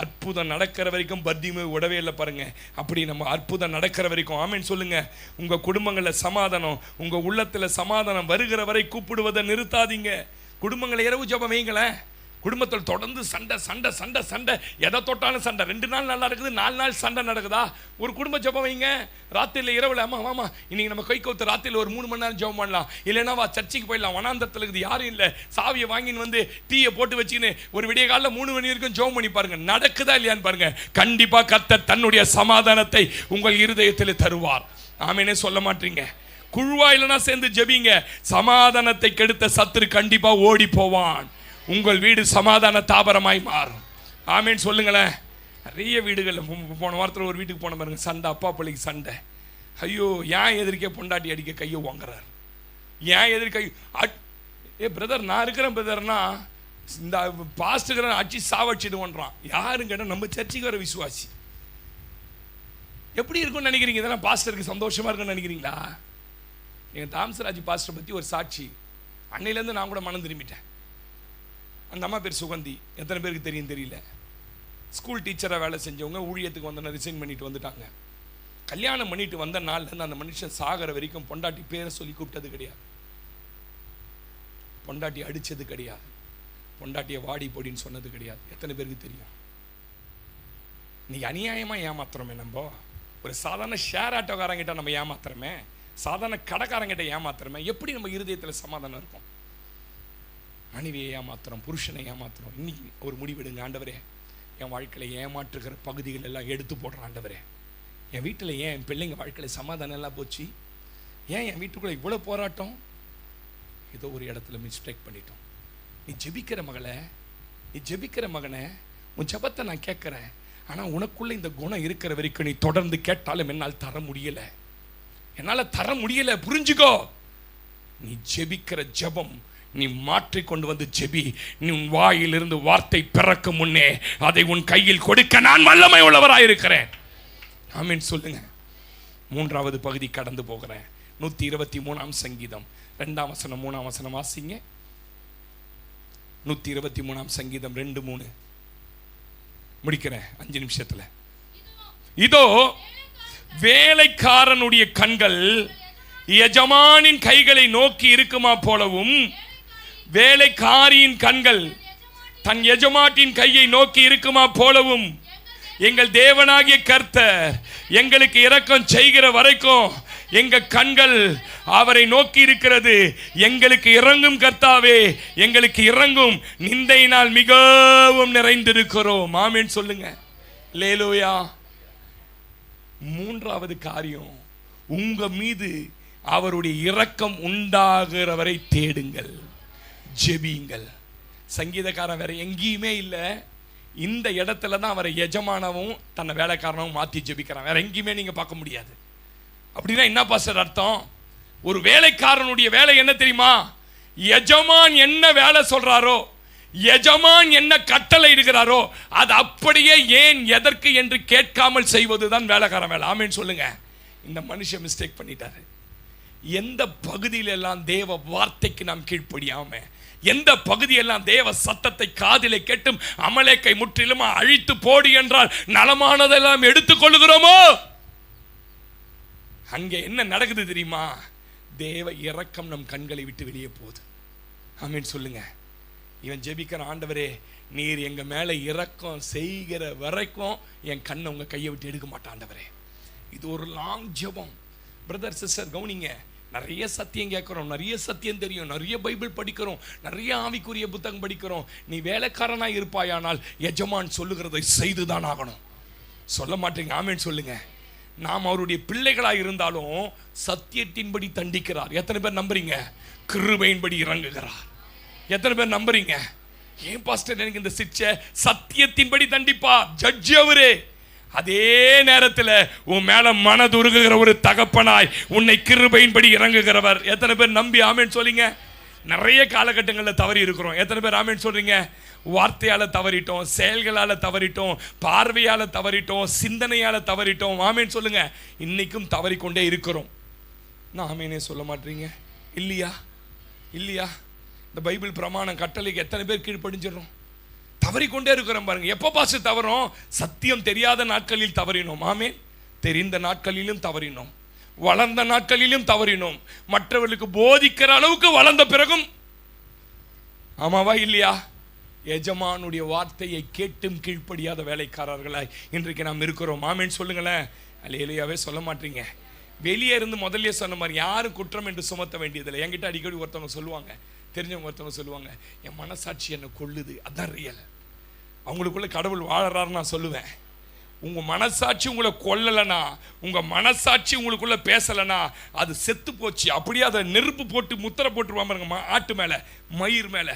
அற்புதம் நடக்கிற வரைக்கும் பத்தியுமே உடவே இல்லை பாருங்க. அப்படி நம்ம அற்புதம் நடக்கிற வரைக்கும். ஆமீன் சொல்லுங்க. உங்க குடும்பங்களில் சமாதானம், உங்க உள்ளத்துல சமாதானம் வருகிற வரை கூப்பிடுவதை நிறுத்தாதீங்க. குடும்பங்களை இரவு ஜெபம் வைங்களேன். குடும்பத்தில் தொடர்ந்து சண்டை சண்டை சண்டை சண்டை, எதை தொட்டாலும் சண்டை. 2 நாள் நல்லா இருக்குது, 4 நாள் சண்டை நடக்குதா? ஒரு குடும்ப ஜெபம் வைங்க. ராத்திரியில் இரவில், ஆமா இன்னைக்கு நம்ம கை கவுத்து ராத்திரியில் ஒரு 3 மணி நேரம் ஜெபம் பண்ணலாம். இல்லைன்னா வா சர்ச்சைக்கு போயிடலாம். வனாந்தரத்தில் இருக்குது, யாரும் இல்லை, சாவியை வாங்கின்னு வந்து டீயை போட்டு வச்சுக்கின்னு ஒரு விடிய காலையில் 3 மணி வரைக்கும் ஜெபம் பண்ணி பாருங்க. நடக்குதா இல்லையான்னு பாருங்க. கண்டிப்பா கர்த்தர் தன்னுடைய சமாதானத்தை உங்கள் இருதயத்தில் தருவார். ஆமேனே சொல்ல மாட்டீங்க. குழுவா இல்லைன்னா சேர்ந்து ஜெபிங்க. சமாதானத்தை கெடுத்த சத்துரு கண்டிப்பா ஓடி போவான். உங்கள் வீடு சமாதான தாபரமாய் மாறும். ஆமேன் சொல்லுங்களேன். நிறைய வீடுகள், போன வாரத்தில் ஒரு வீட்டுக்கு போன பாருங்க, சண்டை, அப்பா பிள்ளைக்கு சண்டை. ஐயோ, ஏன் எதிர்க்கே பொண்டாட்டி அடிக்க கையை வாங்குறார்? ஏன் எதிர்க்க பிரதர் நான் இருக்கிறேன் பிரதர்னா இந்த பாஸ்டர் அடிச்சு சாவடிச்சிடுவோன்றான். யாரும் கேட்டால் நம்ம சர்ச்சைக்கு வர விசுவாசி. எப்படி இருக்கும்னு நினைக்கிறீங்க? இதெல்லாம் பாஸ்டருக்கு சந்தோஷமா இருக்குன்னு நினைக்கிறீங்களா? எங்கள் தாம்சராஜ் பாஸ்டரை பற்றி ஒரு சாட்சி. அன்னையிலேருந்து நான் கூட மனம் திரும்பிட்டேன். அந்த அம்மா பேர் சுகந்தி. எத்தனை பேருக்கு தெரியும் தெரியல. ஸ்கூல் டீச்சராக வேலை செஞ்சவங்க ஊழியத்துக்கு வந்தோன்னா ரிசைன் பண்ணிட்டு வந்துட்டாங்க. கல்யாணம் பண்ணிட்டு வந்த நாள்லேருந்து அந்த மனுஷன் சாகிற வரைக்கும் பொண்டாட்டி பேரை சொல்லி கூப்பிட்டது கிடையாது, பொண்டாட்டி அடித்தது கிடையாது, பொண்டாட்டியை வாடி போடின்னு சொன்னது கிடையாது. எத்தனை பேருக்கு தெரியும்? இன்னைக்கு அநியாயமாக ஏமாத்துறோமே. நம்ம ஒரு சாதாரண ஷேர் ஆட்டோக்காரங்கிட்ட நம்ம ஏமாத்துறோமே, சாதாரண கடைக்காரங்கிட்ட ஏமாத்துறோமே. எப்படி நம்ம இருதயத்தில் சமாதானம் இருக்கும்? மனைவியை ஏமாத்துறோம், புருஷனை ஏமாத்துறோம். இன்னைக்கு ஒரு முடிவெடுங்க. ஆண்டவரே, என் வாழ்க்கையில் ஏமாற்றுகிற பகுதிகள் எல்லாம் எடுத்து போடுறேன். ஆண்டவரே, என் வீட்டில் ஏன் என் பிள்ளைங்க வாழ்க்கையில் சமாதானம் எல்லாம் போச்சு? ஏன் என் வீட்டுக்குள்ளே இவ்வளோ போராட்டம்? ஏதோ ஒரு இடத்துல மிஸ்டேக் பண்ணிட்டோம். நீ ஜெபிக்கிற மகளே, நீ ஜெபிக்கிற மகனே, உன் ஜெபத்தை நான் கேட்குறேன். ஆனால் உனக்குள்ளே இந்த குணம் இருக்கிற வரைக்கும் நீ தொடர்ந்து கேட்டாலும் என்னால் தர முடியலை, என்னால் தர முடியலை. புரிஞ்சுக்கோ. நீ ஜெபிக்கிற ஜெபம் நீ மாற்றிக்கொண்டு வந்து ஜெபி. நீ உன் வாயிலிருந்து வார்த்தை பிறக்கும் முன்னே அதை உன் கையில் கொடுக்க நான் வல்லமை உள்ளவராயிருக்கிறேன். ஆமீன் சொல்லுங்க. மூன்றாவது பகுதி கடந்து போகிறேன். 123 சங்கீதம் 2 வசனம் 3 வசனம் வாசிங்க. 123 சங்கீதம் 2, 3 முடிக்கிறேன் 5 நிமிஷத்துல. இதோ வேலைக்காரனுடைய கண்கள் எஜமானின் கைகளை நோக்கி இருக்குமா போலவும், வேலைக்காரியின் கண்கள் தன் எஜமாட்டின் கையை நோக்கி இருக்குமா போலவும், எங்கள் தேவனாகிய கர்த்தர் எங்களுக்கு இரக்கம் செய்கிற வரைக்கும் எங்க கண்கள் அவரை நோக்கி இருக்கிறது. எங்களுக்கு இறங்கும் கர்த்தாவே, எங்களுக்கு இறங்கும், நிந்தையினால் மிகவும் நிறைந்திருக்கிறோம். ஆமென் சொல்லுங்க. அல்லேலூயா. மூன்றாவது காரியம், உங்க மீது அவருடைய இரக்கம் உண்டாகிறவரை தேடுங்கள், ஜெபியுங்கள். சங்கீதக்காரன் வேற எங்கேயுமே இல்லை, இந்த இடத்துல தான் அவரை எஜமானவும் தன்னை வேலைக்காரனவும் மாற்றி ஜெபிக்கிறான். வேற எங்கேயுமே நீங்க பார்க்க முடியாது. அப்படின்னா என்ன பாஸ்டர் அர்த்தம்? ஒரு வேலைக்காரனுடைய வேலை என்ன தெரியுமா? எஜமான் என்ன வேலை சொல்றாரோ, எஜமான் என்ன கட்டளை இருக்கிறாரோ அது அப்படியே ஏன் எதற்கு என்று கேட்காமல் செய்வதுதான் வேலைக்காரன் வேலை. ஆமென் சொல்லுங்க. இந்த மனுஷன் மிஸ்டேக் பண்ணிட்டாரு. எந்த பகுதியிலெல்லாம் தேவ வார்த்தைக்கு நாம் கீழ்ப்படியாம, எந்த பகுதியெல்லாம் தேவ சத்தத்தை காதிலே கேட்டும் அமலேக்கை முற்றிலும் அழித்து போடு என்றால் நலமானதெல்லாம் எடுத்துக்கொள்ளுகிறோமோ, அங்கே என்ன நடக்குது தெரியுமா? தேவ இரக்கம் நம் கண்களை விட்டு வெளியே போகுது. ஆமென் சொல்லுங்க. இவன் ஜெபிக்கிற, ஆண்டவரே நீர் எங்க மேல இரக்கம் செய்கிற வரைக்கும் என் கண்ணை உங்க கையை விட்டு எடுக்க மாட்டான் ஆண்டவரே. இது ஒரு லாங் ஜெபம். பிரதர் சிஸ்டர் கவனிங்க. நிறைய சத்தியம் கேட்கிறோம், நிறைய சத்தியம் தெரியும், நிறைய பைபிள் படிக்கிறோம், நிறைய ஆவிக்குரிய புத்தகம் படிக்கிறோம். நீ வேலைக்காரனா இருப்பாயானால் எஜமான் சொல்லுகிறதை செய்துதான் ஆகணும். சொல்ல மாட்டீங்க. ஆமென் சொல்லுங்க. நாம் அவருடைய பிள்ளைகளாக இருந்தாலும் சத்தியத்தின்படி தண்டிக்கிறார். எத்தனை பேர் நம்புறீங்க? கிருபையின்படி இறங்குகிறார். எத்தனை பேர் நம்புறீங்க? ஏன் பாஸ்டர் எனக்கு இந்த சிக்ஷை? சத்தியத்தின்படி தண்டிப்பார். ஜட்ஜ் அவரே. அதே நேரத்தில் உன் மேல மனதுருகுகிற ஒரு தகப்பனாய் உன்னை கிருபையின்படி இறங்குகிறவர். எத்தனை பேர் நம்பி ஆமென் சொல்றீங்க? நிறைய காலகட்டங்களில் தவறி இருக்கிறோம். எத்தனை பேர் ஆமென் சொல்றீங்க? வார்த்தையால் தவறிட்டோம், செயல்களால் தவறிட்டோம், பார்வையால் தவறிட்டோம், சிந்தனையால் தவறிட்டோம். ஆமென் சொல்லுங்க. இன்னைக்கும் தவறிக்கொண்டே இருக்கிறோம். நான் ஆமெனே சொல்ல மாட்டீங்க இல்லையா? இல்லையா? இந்த பைபிள் பிரமாணம் கட்டளைக்கு எத்தனை பேர் கீழ்ப்படிஞ்சிடறோம்? தவறிக்கொண்டே இருக்கிறோம் பாருங்க. எப்போ பாச தவறும்? சத்தியம் தெரியாத நாட்களில் தவறினோம். ஆமென். தெரிந்த நாட்களிலும் தவறினோம், வளர்ந்த நாட்களிலும் தவறினோம், மற்றவர்களுக்கு போதிக்கிற அளவுக்கு வளர்ந்த பிறகும். ஆமாவா இல்லையா? எஜமானுடைய வார்த்தையை கேட்டும் கீழ்ப்படியாத வேலைக்காரர்களாய் இன்றைக்கு நாம் இருக்கிறோம். ஆமென் சொல்லுங்களேன். அல்லேலூயாவே சொல்ல மாட்டீங்க. வெளியே இருந்து முதல்ல சொன்ன மாதிரி யாரும் குற்றம் என்று சுமத்த வேண்டியதில்லை. என்கிட்ட அடிக்கடி ஒருத்தவங்க சொல்லுவாங்க, தெரிஞ்சவங்க ஒருத்தவங்க சொல்லுவாங்க, என் மனசாட்சி என்னை கொள்ளுது. அதுதான் ரியல். அவங்களுக்குள்ள கடவுள் வாழறாருன்னு நான் சொல்லுவேன். உங்க மனசாட்சி உங்களை கொல்லலைனா, உங்க மனசாட்சி உங்களுக்குள்ள பேசலைனா அது செத்து போச்சு. அப்படியே அதை நெருப்பு போட்டு முத்திரை போட்டுருவாங்க பாருங்க, ஆட்டு மேல, மயிர் மேல.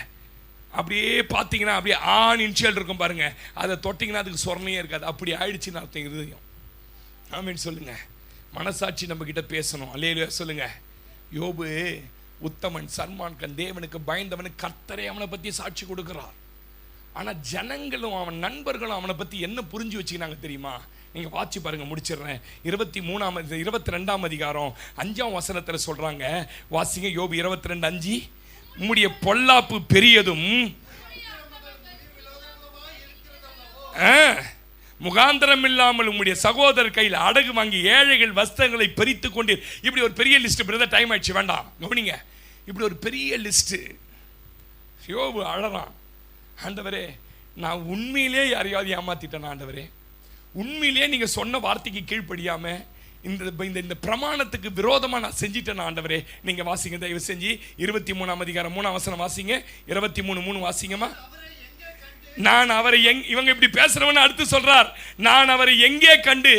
அப்படியே பார்த்தீங்கன்னா அப்படியே ஆண் இன்ஷியல் இருக்கும் பாருங்க, அதை தொட்டிங்கன்னா அதுக்கு சொரணையே இருக்காது. அப்படி ஆயிடுச்சுன்னு அர்த்தம் இருதயம். ஆமென் சொல்லுங்க. மனசாட்சி நம்ம கிட்ட பேசணும். அல்லேலூயா சொல்லுங்க. யோபு உத்தமன், சன்மான்கன், தேவனுக்கு பயந்தவனு, கர்த்தரே அவனை பற்றி சாட்சி கொடுக்கிறார். ஆனால் ஜனங்களும் அவன் நண்பர்களும் அவனை பற்றி என்ன புரிஞ்சு வச்சுக்கினாங்க தெரியுமா? நீங்கள் வாட்சி பாருங்க, முடிச்சிடுறேன். 22ஆம் அதிகாரம் 5ஆம் வசனத்தில் சொல்கிறாங்க. வாசிங்க. யோபு 22:5. உம்முடைய பொல்லாப்பு பெரியதும் முகாந்திரம் இல்லாமல் உம்முடைய சகோதரர் கையில் அடகு வாங்கி ஏழைகள் வஸ்திரங்களை பறித்து கொண்டு. இப்படி ஒரு பெரிய லிஸ்ட். பிரதர் டைம் ஆயிடுச்சு, வேண்டாம் கவனிங்க. இப்படி ஒரு பெரிய லிஸ்ட். யோபு அழறான், ஆண்டவரே நான் உண்மையிலே யாரையாவது ஏமாத்திட்டேன் ஆண்டவரே, உண்மையிலே நீங்க சொன்ன வார்த்தைக்கு கீழ்ப்படியாம இந்த பிரமாணத்துக்கு விரோதமா நான் செஞ்சிட்டேன் ஆண்டவரே. நீங்க வாசிங்க தயவு செஞ்சு. 23ஆம் அதிகாரம் 3ஆம் வசனம் வாசிங்க. 23:3 வாசிங்கம்மா. நான் அவரை இவங்க இப்படி பேசுறவன்னு அடுத்து சொல்றார், நான் அவரை எங்கே கண்டு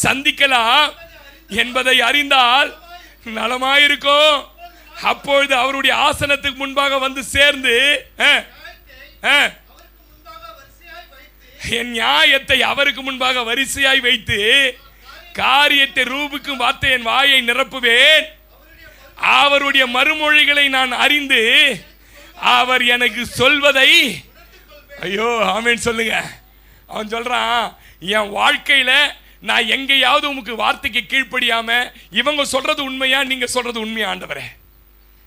சந்திக்கலாம் என்பதை அறிந்தால் நலமாயிருக்கும். அப்பொழுது அவருடைய ஆசனத்துக்கு முன்பாக வந்து சேர்ந்து என் நியாயத்தை அவருக்கு முன்பாக வரிசையாய் வைத்து காரியத்தை ரூபுக்கும் வார்த்தை என் வாயை நிரப்புவேன். அவருடைய மறுமொழிகளை நான் அறிந்து அவர் எனக்கு சொல்வதை. ஐயோ ஆமென் சொல்லுங்க. அவன் சொல்றான், என் வாழ்க்கையில நான் எங்கேயாவது உமக்கு வார்த்தைக்கு கீழ்ப்படியாம இவங்க சொல்றது உண்மையா நீங்க சொல்றது உண்மையா ஆண்டவரே?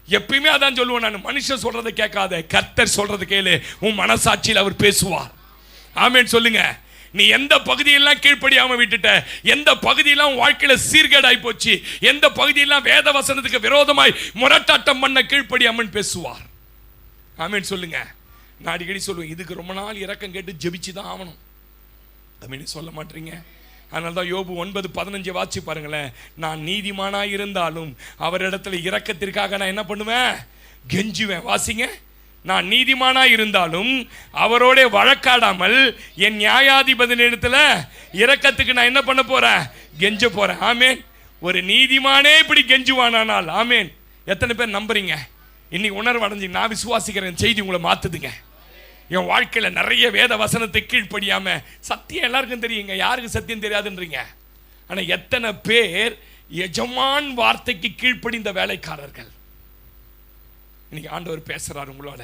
எப்பயுமே அதான் சொல்லுவேன் நான், மனுஷன் சொல்றதை கேட்காத, கர்த்தர் சொல்றது கேளு, உன் மனசாட்சியில் அவர் பேசுவார். ஆமென் சொல்லுங்க. நீ எந்த பகுதியெல்லாம் கீழ்ப்படியாம விட்டுட்ட, எந்த பகுதியெல்லாம் உன் வாழ்க்கையில சீர்கேடாய் போச்சு, எந்த பகுதியெல்லாம் வேத வசனத்துக்கு விரோதமாய் முரட்டாட்டம் பண்ண கீழ்ப்படியாமன் பேசுவார். ஆமென் சொல்லுங்க. நான் அடிக்கடி சொல்லுவேன், இதுக்கு ரொம்ப நாள் இரக்கம் கேட்டு ஜெபிச்சு தான் ஆகணும். ஆமென் சொல்ல மாட்டீங்க. அதனால தான் யோபு 9:15 வாசி பாருங்களேன். நான் நீதிமானாய் இருந்தாலும் அவரிடத்துல இரக்கத்திற்காக நான் என்ன பண்ணுவேன்? கெஞ்சுவேன். வாசிங்க. நான் நீதிமானாய் இருந்தாலும் அவரோட வழக்காடாமல் என் நியாயாதிபதியிடத்துல இரக்கத்துக்கு நான் என்ன பண்ண போறேன்? கெஞ்ச போறேன். ஆமேன். ஒரு நீதிமானே இப்படி கெஞ்சுவானால், ஆமேன். எத்தனை பேர் நம்புறீங்க? இன்னைக்கு உணர்வு அடைஞ்சு நான் விசுவாசிக்கிறேன், செய்தி உங்களை மாத்துதுங்க. என் வாழ்க்கையில நிறைய வேத வசனத்தை கீழ்ப்படியாம, சத்தியம் எல்லாருக்கும் தெரியுங்க, யாருக்கு சத்தியம் தெரியாதுன்றீங்க. ஆனா எத்தனை பேர் எஜமான் வார்த்தைக்கு கீழ்ப்படிந்த வேலைக்காரர்கள்? இன்னைக்கு ஆண்டவர் பேசுறாரு உங்களோட.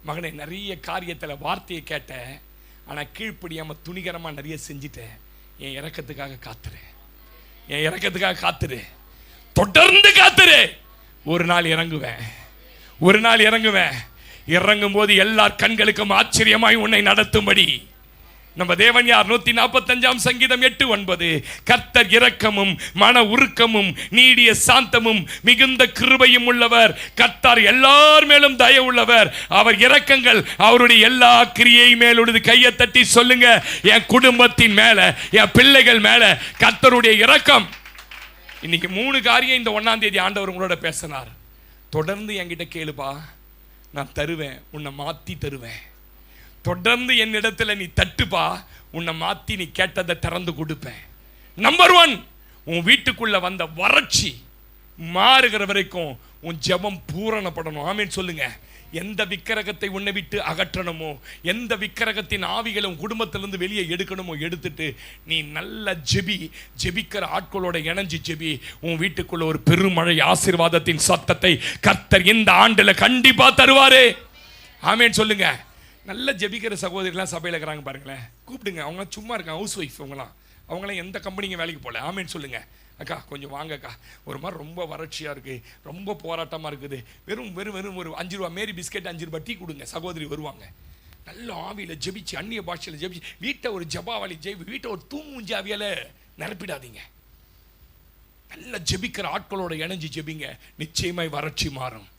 மகனே, நிறைய காரியத்துல வார்த்தையை கேட்ட, ஆனா கீழ்ப்படியாம துணிகரமா நிறைய செஞ்சுட்டேன். என் இரக்கத்துக்காக காத்துரு, என் இரக்கத்துக்காக காத்துரு, தொடர்ந்து காத்துரு. ஒரு நாள் இறங்குவேன், ஒரு நாள் இறங்குவேன். இறங்கும் போது எல்லார் கண்களுக்கும் ஆச்சரியமாய் உன்னை நடத்தும்படி நம்ம தேவன் யார்? 145 சங்கீதம் 8:9. கர்த்தர் இரக்கமும் மன உருக்கமும் நீடிய சாந்தமும் மிகுந்த கிருபையும் உள்ளவர். கர்த்தர் எல்லார் மேலும் தயவு உள்ளவர். அவர் இரக்கங்கள் அவருடைய எல்லா கிரியை மேலுள்ளது. கையை தட்டி சொல்லுங்க, என் குடும்பத்தின் மேல, என் பிள்ளைகள் மேல கர்த்தருடைய இரக்கம். இன்னைக்கு 3 காரியம் இந்த 1ஆம் தேதி ஆண்டவர் உங்களோட பேசினார். தொடர்ந்து என்கிட்ட கேளுப்பா, நான் தருவேன், உன்னை மாத்தி தருவேன். தொடர்ந்து என்னிடத்துல நீ தட்டுப்பா, உன்னை மாத்தி நீ கேட்டதை திறந்து கொடுப்பேன். நம்பர் 1, உன் வீட்டுக்குள்ள வந்த வறட்சி மாறுகிற வரைக்கும் உன் ஜெபம் பூரணப்படணும். ஆமென் சொல்லுங்க. எந்த விக்கிரகத்தை உன்னை விட்டு அகற்றணுமோ, எந்த விக்கிரகத்தின் ஆவிகளை உன் குடும்பத்திலிருந்து வெளியே எடுக்கணுமோ எடுத்துட்டு நீ நல்ல ஜெபி. ஜெபிக்கிற ஆட்களோட இணைஞ்சு ஜெபி. உன் வீட்டுக்குள்ள ஒரு பெருமழை ஆசீர்வாதத்தின் சத்தத்தை கர்த்தர் இந்த ஆண்டுல கண்டிப்பா தருவாரு. ஆமென் சொல்லுங்க. நல்ல ஜெபிக்கிற சகோதரிலாம் சபையில் இருக்கிறாங்க பாருங்களேன், கூப்பிடுங்க. அவங்க சும்மா இருக்காங்க, ஹவுஸ் ஒய்ஃப். அவங்களாம் எந்த கம்பெனிங்க வேலைக்கு போகல. ஆமென் சொல்லுங்க. அக்கா கொஞ்சம் வாங்கக்கா, ஒரு மாதிரி ரொம்ப வறட்சியாக இருக்குது, ரொம்ப போராட்டமாக இருக்குது, வெறும் ஒரு 5 ரூபா மேரி பிஸ்கெட் 5 ரூபா டீ கொடுங்க. சகோதரி வருவாங்க. நல்ல ஆவியில் ஜெபிச்சு, அந்நிய பாஷையில் ஜெபிச்சு, வீட்டை ஒரு ஜபாவாளி வீட்டை ஒரு தூங்குஞ்சி ஆவியால் நிரப்பிடாதீங்க. நல்ல ஜெபிக்கிற ஆட்களோட இணைஞ்சு ஜெபிங்க, நிச்சயமாய் வறட்சி மாறும்.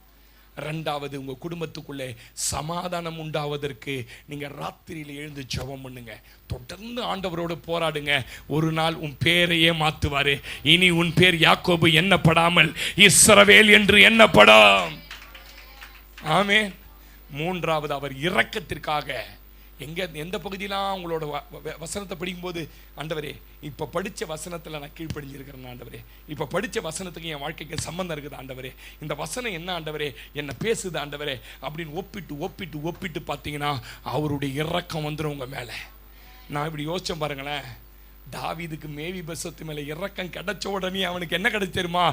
2வது, உங்க குடும்பத்துக்குள்ளே சமாதானம் உண்டாவதற்கு நீங்க ராத்திரியில் எழுந்து ஜெபம் பண்ணுங்க. தொடர்ந்து ஆண்டவரோடு போராடுங்க. ஒரு நாள் உன் பேரையே மாத்துவாரு. இனி உன் பேர் யாக்கோபு எண்ணப்படாமல் இஸ்ரவேல் என்று எண்ணப்படும். ஆமென். 3வது, அவர் இரக்கத்திற்காக எந்த பகுதியெல்லாம் உங்களோட வசனத்தை படிக்கும்போது, ஆண்டவரே இப்போ படித்த வசனத்தில் நான் கீழ்ப்படிஞ்சிருக்கிறேன் ஆண்டவரே, இப்போ படித்த வசனத்துக்கு என் வாழ்க்கைக்கு சம்பந்தம் இருக்குது ஆண்டவரே, இந்த வசனம் என்ன ஆண்டவரே என்ன பேசுது ஆண்டவரே அப்படின்னு ஒப்பிட்டு பார்த்தீங்கன்னா அவருடைய இரக்கம் வந்துடும் உங்கள் மேலே. நான் இப்படி யோசிச்சேன் பாருங்களேன். தாவீதுக்கு மேவி பசத்து மேல இரக்கம் கிடைச்ச உடனே அவனுக்கு என்ன கிடைச்சு தெரியுமா?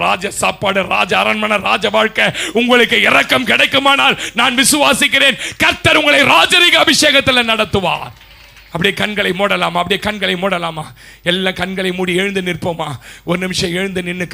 ராஜ சாப்பாடு, ராஜ அரண்மனை, ராஜ வாழ்க்கை. உங்களுக்கு இரக்கம் கிடைக்குமானால் நான் விசுவாசிக்கிறேன், கர்த்தர் உங்களை ராஜரீக அபிஷேகத்தில் நடத்துவார். அப்படியே கண்களை மூடலாமா? அப்படியே கண்களை மூடலாமா? எல்லாம் கண்களை மூடி எழுந்து நிற்போமா? ஒரு நிமிஷம் எழுந்து நின்று